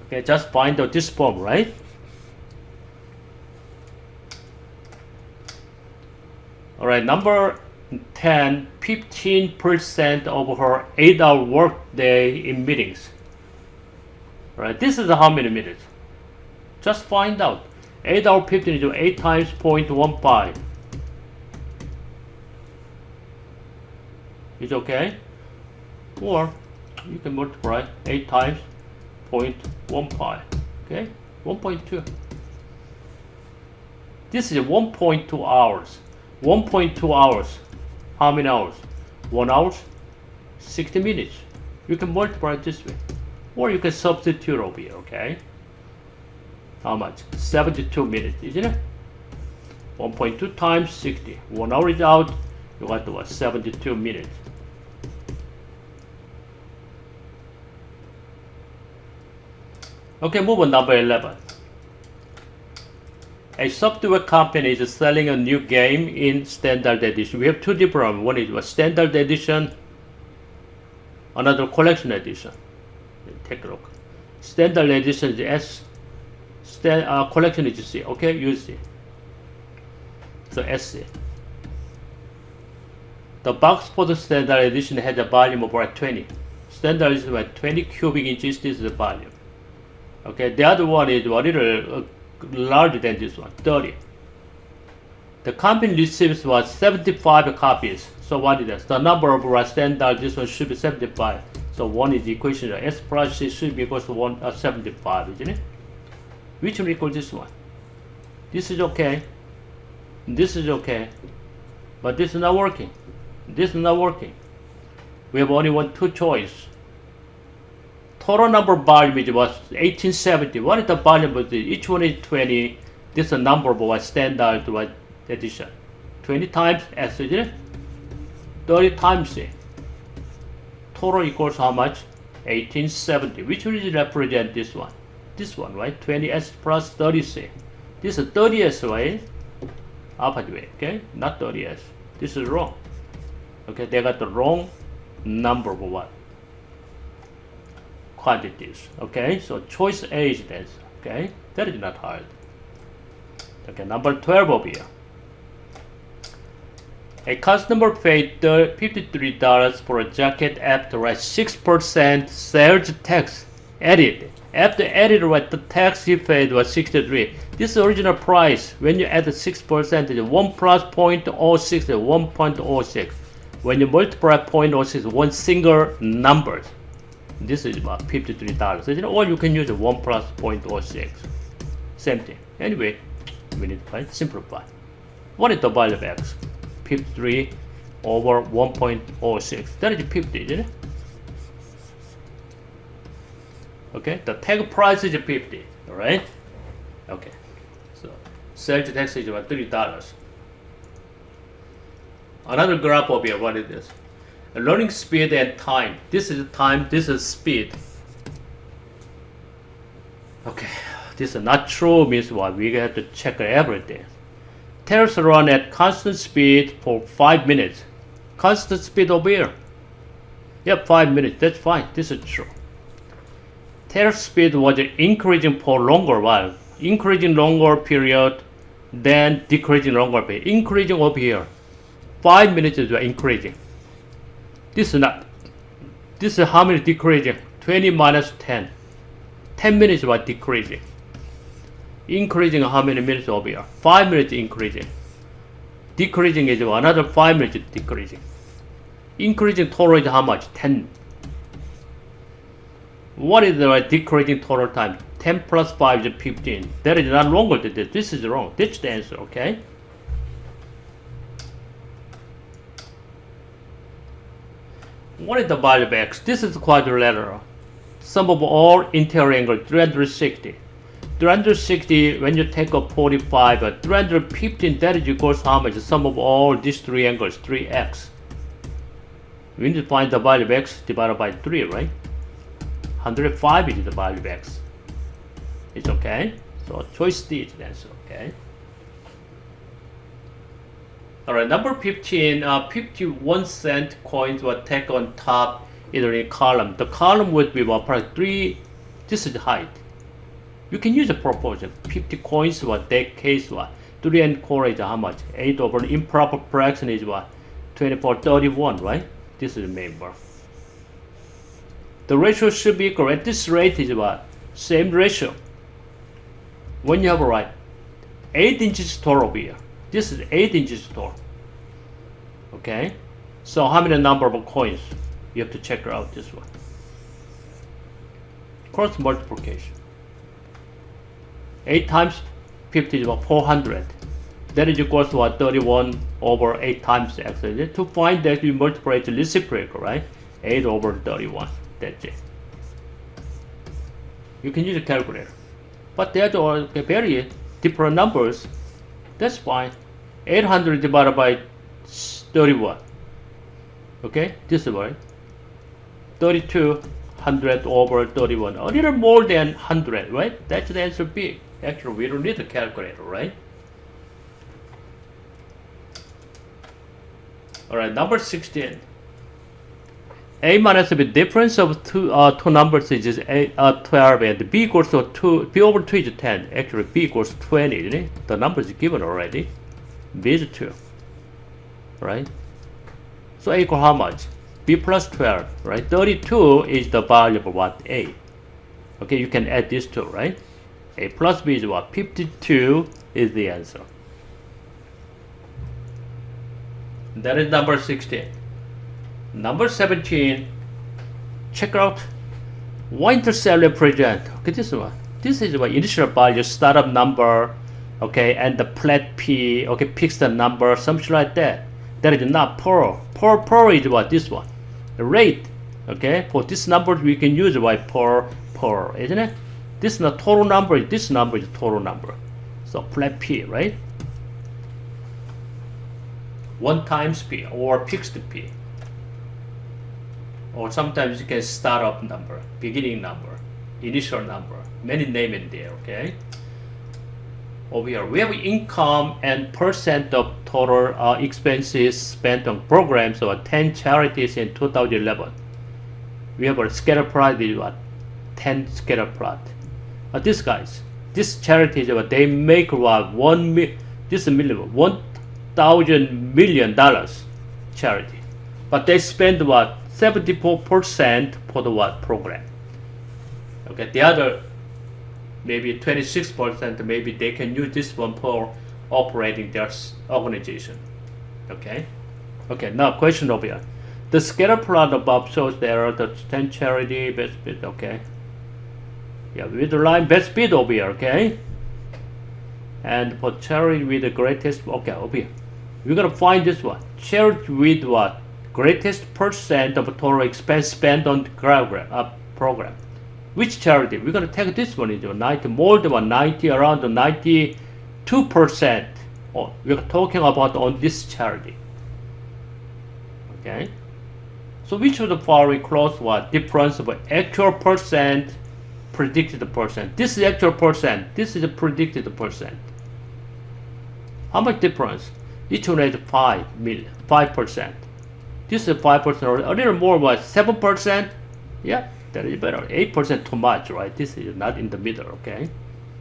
Okay, just find out this form, right? Alright, number 10, 15% of her 8-hour work day in meetings. Alright, this is how many minutes? Just find out. 8 hour 15 is 8 times 0.15. It's okay? Or you can multiply 8 times 0.15. Okay? 1.2. This is 1.2 hours. 1.2 hours. How many hours? 1 hour, 60 minutes. You can multiply it this way. Or you can substitute over here, okay? How much? 72 minutes, isn't it? 1.2 times 60. 1 hour is out. You got to what? 72 minutes. Okay, move on, number 11. A software company is selling a new game in standard edition. We have two different ones. One is a standard edition, another collection edition. Take a look. Standard edition is S, collection is C. Okay, use C. So SC. The box for the standard edition has a volume of about 20. Standard is about 20 cubic inches. This is the volume. Okay, the other one is a little larger than this one, 30. The company receives was 75 copies. So what is that? The number of standard, this one should be 75. So 1 is the equation. S plus C should be equals to 75, isn't it? Which one equals this one? This is okay. This is okay. But this is not working. This is not working. We have only two choice. Total number volume is was 1870. What is the volume of this? Each one is 20. This is the number of what standard what edition. 20 times S, isn't it? 30 times C. Total equals how much? 1870. Which one is represent this one? This one, right? 20S plus 30C. This is 30S, right? Opposite way, okay? Not 30S. This is wrong. Okay, they got the wrong number of what? Quantities. Okay, so choice A is this. Okay, that is not hard. Okay, number 12 over here. A customer paid $53 for a jacket after a 6% sales tax added. After added what the tax he paid was 63. This is the original price. When you add the 6%, it's 1 plus 0.06 is 1.06. When you multiply 0.06, one single number. This is about $53. Or you can use 1 plus 0.06. Same thing. Anyway, we need to simplify. What is the value of x? 53 over 1.06. That is 50, isn't it? Okay, the tag price is 50, alright? Okay, so sales tax is about $3. Another graph over here, what is this? Learning speed and time. This is time, this is speed. Okay, this is not true means what? We have to check everything. Test run at constant speed for 5 minutes. Constant speed over here. Yep, 5 minutes, that's fine, this is true. Test speed was increasing for longer while. Increasing longer period, then decreasing longer period. Increasing over here. 5 minutes is increasing. This is not. This is how many decreasing? 20 minus 10. 10 minutes was decreasing. Increasing how many minutes over here? 5 minutes increasing. Decreasing is another 5 minutes decreasing. Increasing total is how much? 10. What is the decreasing total time? 10 plus 5 is 15. That is not longer than this. This is wrong. That's the answer, okay? What is the value of x? This is quadrilateral. Sum of all interior angles 360. 360 when you take a 45, 315 that is equals how much? The sum of all these three angles, 3x. We need to find the value of x divided by 3, right? 105 is the value of x. It's okay. So choice D is the answer, okay? Alright, number 15, 51 cent coins were taken on top either in column. The column would be what? 3, this is the height. You can use a proportion. 50 coins, what? That case, what? 3 and 4 is how much? 8 over the improper fraction is what? 24, 31, right? This is the main bar. The ratio should be equal. At this rate is what? Same ratio. When you have a right, 8 inches tall over here. This is 8 inches tall. Okay? So how many number of coins? You have to check out this one. Cross multiplication. 8 times 50 is about 400. That is equals to what? 31 over 8 times x. To find that, you multiply the reciprocal, right? 8 over 31. That's it. You can use a calculator. But they are very different numbers. That's fine. 800 divided by 31. Okay, this is right. 3200 over 31. A little more than 100, right? That's the answer B. Actually, we don't need a calculator, right? Alright, number 16. A minus B, difference of two numbers is 12 and B equals to 2, B over 2 is 10. Actually, B equals 20, isn't it? The number is given already. B is 2, right? So A equals how much? B plus 12, right? 32 is the value of what? A. Okay, you can add these two, right? A plus B is what? 52 is the answer. That is number 16. Number 17, check out what intercept represent. Okay, this one. This is what initial value, startup number, okay, and the flat P, okay, picks the number, something like that. That is not per. Per is what? This one. The rate, okay, for this number we can use what? Per, isn't it? This is the total number, this number is total number. So flat P, right? 1 times P or fixed P. Or sometimes you can start up number, beginning number, initial number, many names in there, okay? Over here, we have income and percent of total expenses spent on programs of 10 charities in 2011. We have a scatter plot is what? 10 scatter plot. These guys, these charities, they make what? This is $1,000 million charity. But they spend what? 74% for the what? Program. Okay, the other maybe 26%, maybe they can use this one for operating their organization. Okay. Okay, now question over here. The scatter plot above shows there are the 10 charity best bid, okay. Yeah, with the line best bid over here, okay. And for charity with the greatest, okay, over here. We're gonna find this one. Charity with what? Greatest percent of total expense spent on the program. Which charity? We're gonna take this one into 90, more than 90, around 92%. Oh, we're talking about on this charity. Okay. So which of the following close what? Difference of actual percent, predicted percent. This is actual percent. This is a predicted percent. How much difference? Each one has 5%. This is 5%, or a little more, what, 7%? Yeah, that is better. 8% too much, right? This is not in the middle, okay?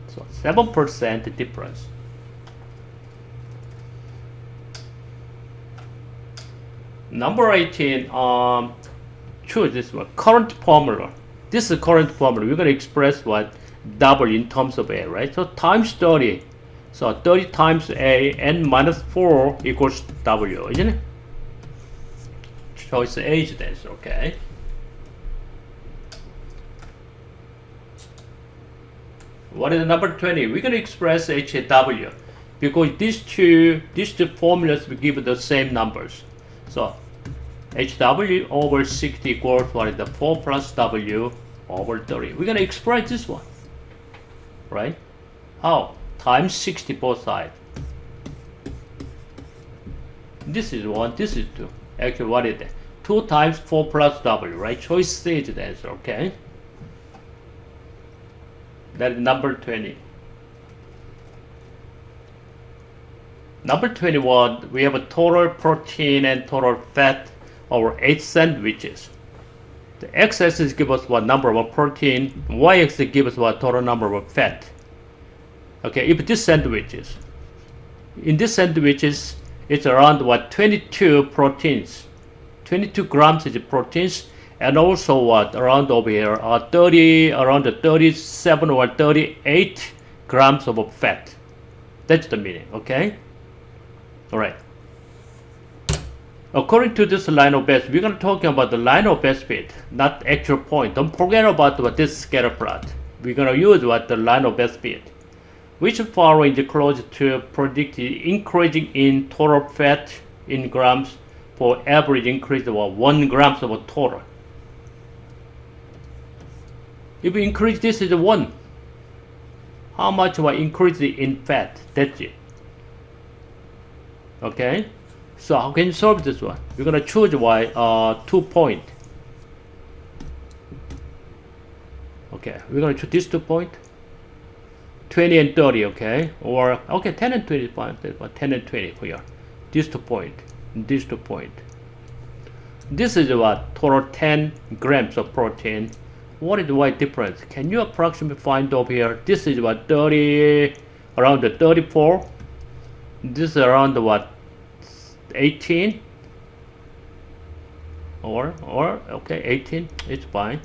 So 7% difference. Number 18, choose this one. Current formula. This is current formula. We're going to express what? W in terms of A, right? So times 30. So 30 times A, n minus 4 equals W, isn't it? So it's the age density, okay? What is the number 20? We're going to express HW because these two formulas will give the same numbers. So HW over 60 equals what is the 4 plus W over 30. We're going to express this one, right? How? Times 60 both sides. This is 1, this is 2. Actually, what is that? 2 times 4 plus W, right? Choice C is the answer, okay? That is number 20. Number 21, we have a total protein and total fat over 8 sandwiches. The x-axis gives us what number of protein, y-axis gives us what total number of fat. Okay, if this sandwiches, in this sandwiches, it's around what 22 proteins, 22 grams is proteins, and also what around over here around 37 or 38 grams of fat. That's the meaning, okay? All right. According to this line of best, we're going to talk about the line of best fit, not actual point. Don't forget about what this scatter plot. We're going to use what the line of best fit. Which following is close to predict increasing in total fat in grams for average increase of 1 grams of total. If we increase this is 1, how much will increase in fat? That's it. Okay, so how can you solve this one? We're gonna choose y 2 point. Okay, we're gonna choose this 2 point. 20 and 30, okay, or okay, 10 and 20 fine. 10 and 20 here. This 2 point, this 2 point. This is what total 10 grams of protein. What is the y difference? Can you approximately find over here? This is what 30, around the 34. This is around the what 18 or okay 18. It's fine.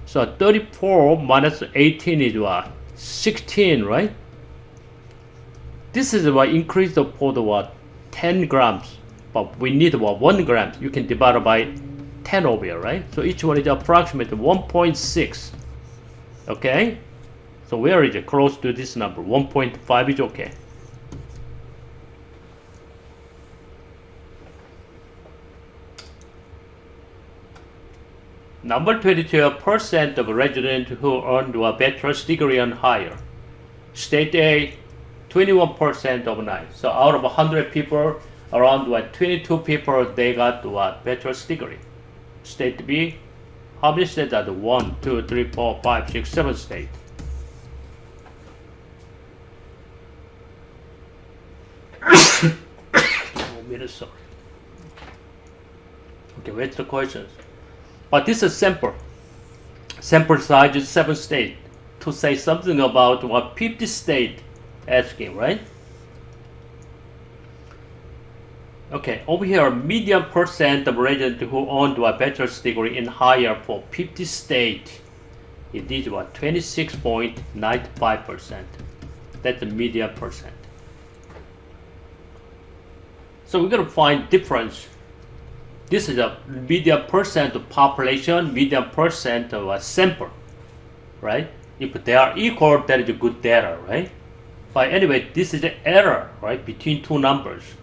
So 34 minus 18 is what 16, right? This is what increase for the what 10 grams, but we need what 1 gram. You can divide it by 10 over here, right? So each one is approximately 1.6. Okay, so where is it? Close to this number. 1.5 is okay. Number 22, percent of residents who earned a bachelor's degree and higher. State A, 21% of 9. So out of 100 people, around what 22 people they got what bachelor's degree. State B, how many states are there? 1, 2, 3, 4, 5, 6, 7 states. Sorry. Okay, what's the questions? But this is sample. Sample size is 7 states. To say something about what 50 states asking, right? Okay, over here, median percent of residents who owned a bachelor's degree in higher for 50 states. It is what 26.95%. That's the median percent. So we're gonna find difference. This is a median percent of population, median percent of a sample, right? If they are equal, that is a good data, right? But anyway, this is the error, right, between two numbers.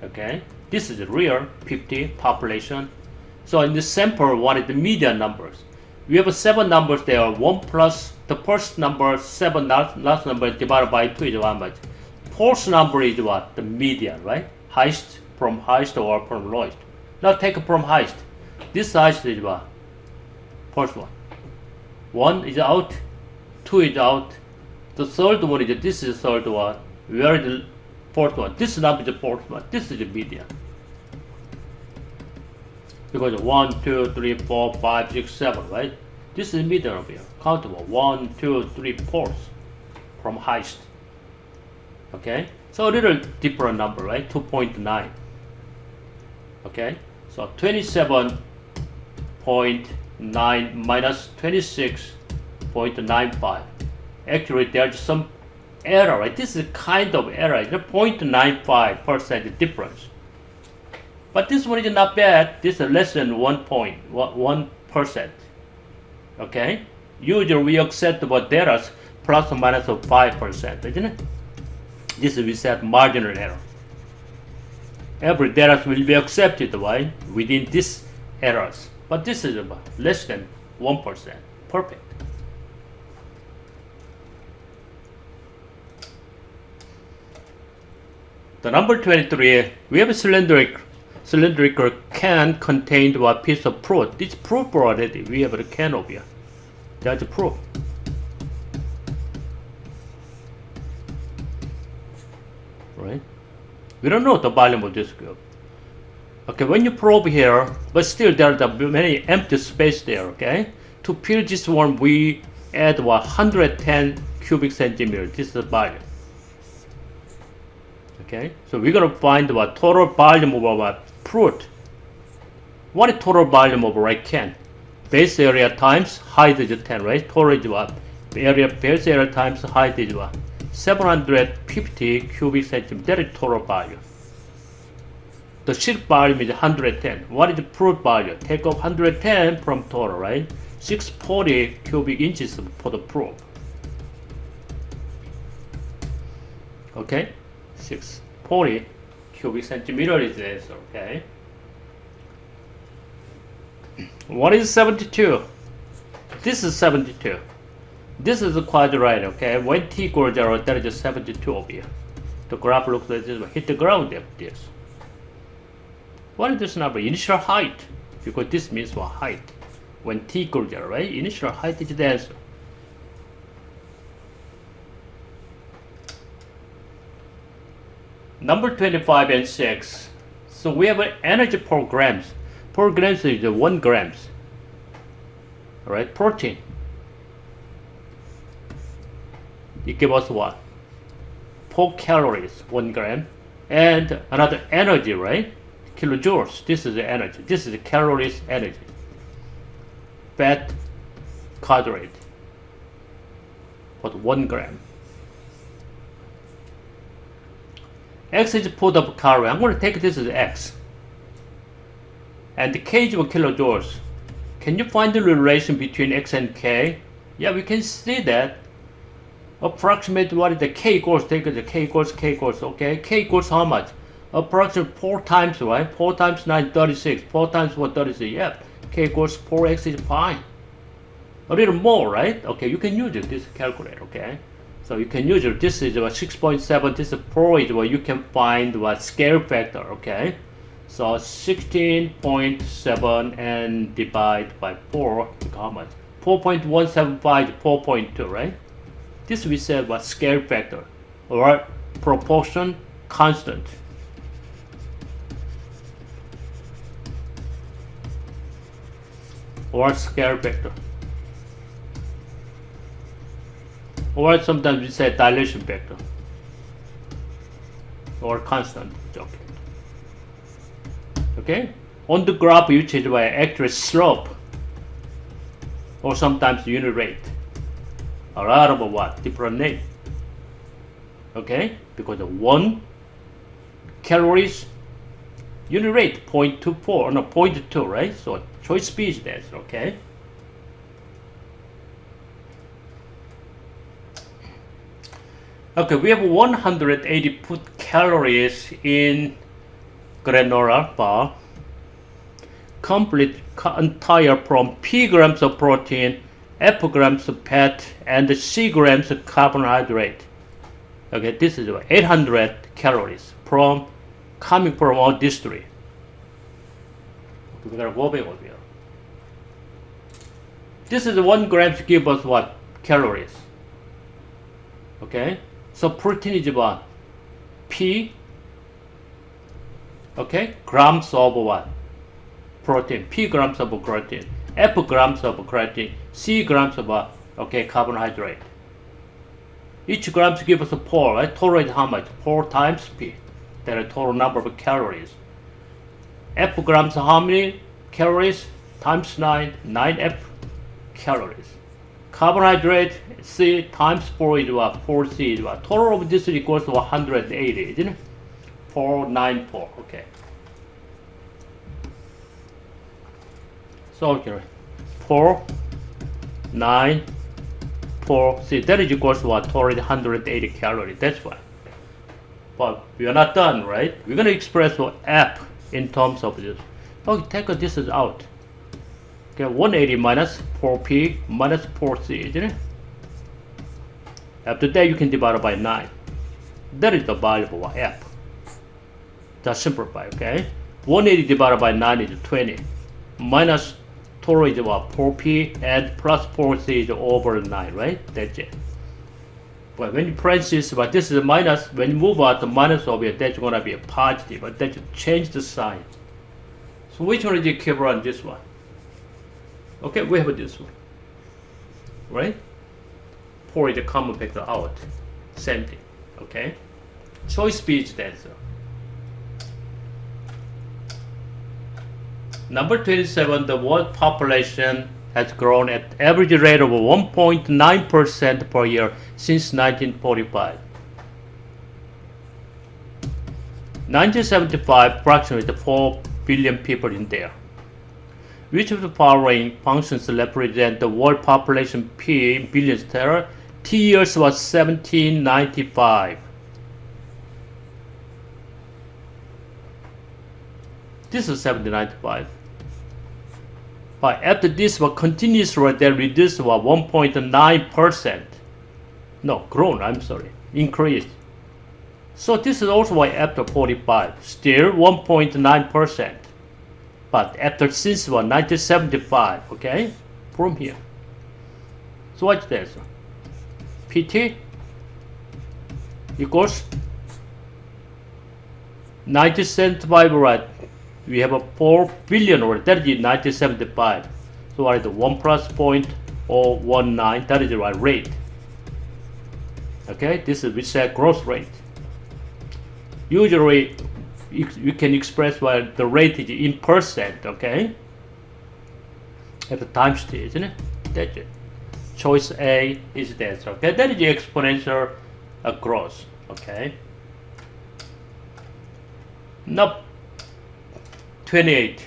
Okay, this is real 50 population. So in the sample, what is the median numbers? We have 7 numbers there. 1 plus the first number, 7 last number divided by 2 is 1 much. Fourth number is what? The median, right? Highest from highest or from lowest. Now take from highest. This highest is what? First one. 1 is out, 2 is out. The third one is, this is the third one. Where is the fourth one? This number is the fourth one. This is the median. Because 1, 2, 3, 4, 5, 6, 7, right? This is the median over here. Countable. 1, 2, 3, 4 from highest. Okay? So a little different number, right? 2.9. Okay? So 27.9 minus 26.95. Actually, there's some error, right? This is kind of error. It's 0.95% difference. But this one is not bad. This is less than 1%. Okay? Usually we accept what data plus or minus of 5%, isn't it? This is we said marginal error. Every data will be accepted, right? Within these errors. But this is about less than 1%. Perfect. The number 23, we have a cylindrical can contained a piece of fruit. This proof already. We have a can over here. That's a proof. Right? We don't know the volume of this cube. Okay, when you probe here, but still there are many empty space there, okay? To fill this one, we add 110 cubic centimeters. This is the volume. Okay, so we're gonna find what total volume of our fruit. What is total volume of right can? Base area times height is 10, right? Total is what? Base area times height is what? 750 cubic centimeters. That is total volume. The sheet volume is 110. What is the fruit volume? Take off 110 from total, right? 640 cubic inches for the fruit. Okay? 640 cubic centimeters is the answer, okay? What is 72? This is 72. This is a quadrilateral, okay? When t equals 0, that is 72 over here. The graph looks like this, hit the ground like this. What is this number? Initial height. Because this means what? Height. When t equals 0, right? Initial height is the answer. Number 25 and 6. So we have an energy per grams. Per grams is 1 grams. Alright, protein. It gives us what? 4 calories, 1 gram. And another energy, right? Kilojoules. This is the energy. This is the calories energy. Fat, carbohydrate. But 1 gram. X is put of calorie. I'm going to take this as X. And the K is kilojoules. Can you find the relation between X and K? Yeah, we can see that. Approximate what is the K equals, take the K equals, okay? K equals how much? Approximately 4 times, right? 4 times 9, 36. 4 times 4, 36. Yeah, K equals 4X is fine. A little more, right? Okay, you can use this calculator, okay? So you can use it. This is 6.7. This is 4 is where you can find what scale factor. Okay, so 16.7 and divide by 4. How much? 4.175 to 4.2. Right? This we said what scale factor or proportion constant. Or scale factor. Or sometimes we say dilation factor or constant. Okay. Okay. On the graph, you change by actual slope or sometimes unit rate. A lot of what? Different name. Okay, because the 1 calories unit rate 0.24 no 0.2, right? So choice B is that. Okay. Okay, we have 180 food calories in granola bar. Complete entire from P grams of protein, F grams of fat, and C grams of carbohydrate. Okay, this is 800 calories from coming from all these three. We're gonna go back over here. This is 1 gram to give us what? Calories. Okay? So protein is what? P, okay? Grams of what? Protein. P grams of protein. F grams of creatine. C grams of what? Okay, carbohydrate. Each gram to give us a 4, right? Total is how much? 4 times P. That is total number of calories. F grams how many calories? Times 9, 9F calories. Carbohydrate C times 4 is what? 4C is what? Total of this equals to 180, isn't it? 494, okay. So okay, 4, 9, 4, see that is equals to what? Total 180 calories, that's why. But we are not done, right? We're going to express what F in terms of this. Okay, take this out. Okay, 180 minus 4P minus 4C, isn't it? After that, you can divide it by 9. That is the value of F. Just simplify, okay? 180 divided by 9 is 20. Minus total is what? 4P and plus 4C is over 9, right? That's it. But when you press this, but this is a minus. When you move out the minus over here, that's going to be a positive. But then you change the sign. So which one is the equivalent? This one. Okay, we have this one. Right? 4 is the common factor out. Same thing. Okay? Choice B is the answer. Number 27, the world population has grown at average rate of 1.9% per year since 1945. 1975, approximately 4 billion people in there. Which of the following functions represent the world population P in billions terra? T years was 1795. This is 1795. But after this was continuous rate, they reduced to 1.9%. No, grown, I'm sorry, increased. So this is also why after 45, still 1.9%. But after since 1975, okay, from here. So what's this? PT equals 1975, right? We have a 4 billion, or that is 1975. So what is the 1 plus 0.019? That is the right rate. Okay, this is we say growth rate. Usually, we can express what the rate is in percent. Okay, at the time t, isn't it? That's it. Choice A is the answer. Okay, that is the exponential growth. Okay. Now, 28.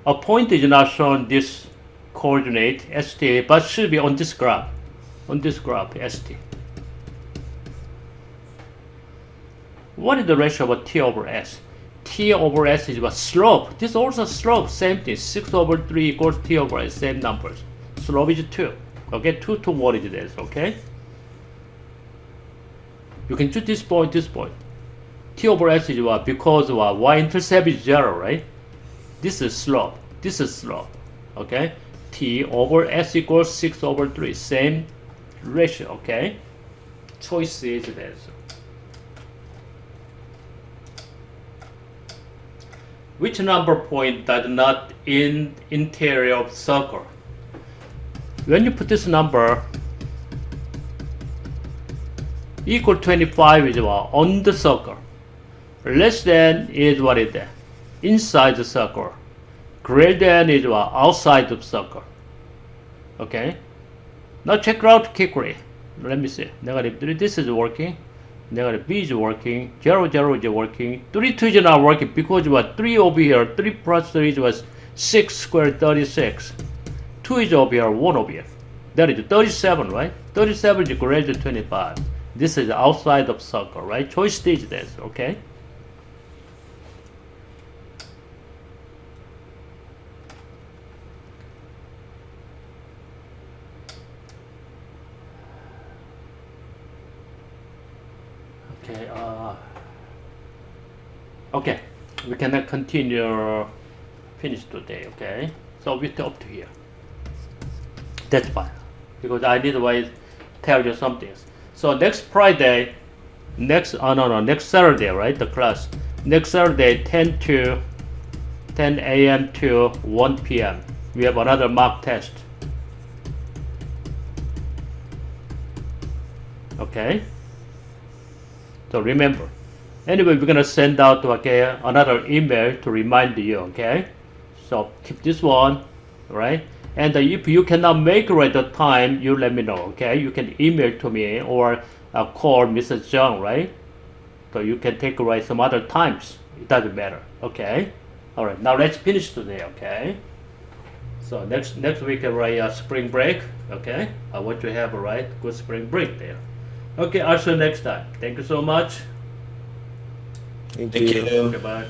A point is not shown this coordinate ST, but should be on this graph. On this graph, ST. What is the ratio of T over S? T over S is what? Slope. This is also slope. Same thing. 6 over 3 equals T over S. Same numbers. Slope is 2. Okay, 2 to what is this? Okay. You can choose this point, this point. T over S is what? Because what? Y-intercept is 0, right? This is slope. This is slope. Okay? T over S equals 6 over 3. Same ratio, okay? Choice C is the answer. Which number point does not in interior of circle? When you put this number equal 25 is what? On the circle. Less than is what is that? Inside the circle. Greater than is what? Outside the circle. Okay. Now check out quickly. Let me see. Negative 3, this is working. Negative B is working. 0, 0 is working. 3, 2 is not working because what? 3 over here. 3 plus 3 was 6 squared 36. 2 is over here. 1 over here. That is 37, right? 37 is greater than 25. This is outside of circle, right? Choice D is this, okay? Okay, we cannot continue finish today, okay? So we stop to here. That's fine, because I need to tell you something. So next Friday, next Saturday, right? The class next Saturday, 10 a.m. to 1 p.m. We have another mock test. Okay. So remember. Anyway, we're gonna send out another email to remind you. Okay. So keep this one, right? And if you cannot make it at the time, you let me know. Okay. You can email to me or call Mrs. Chung, right? So you can take some other times. It doesn't matter. Okay. All right. Now let's finish today. Okay. So next week, spring break. Okay. I want to have a good spring break there. Okay. I'll see you next time. Thank you so much. Thank you. Goodbye.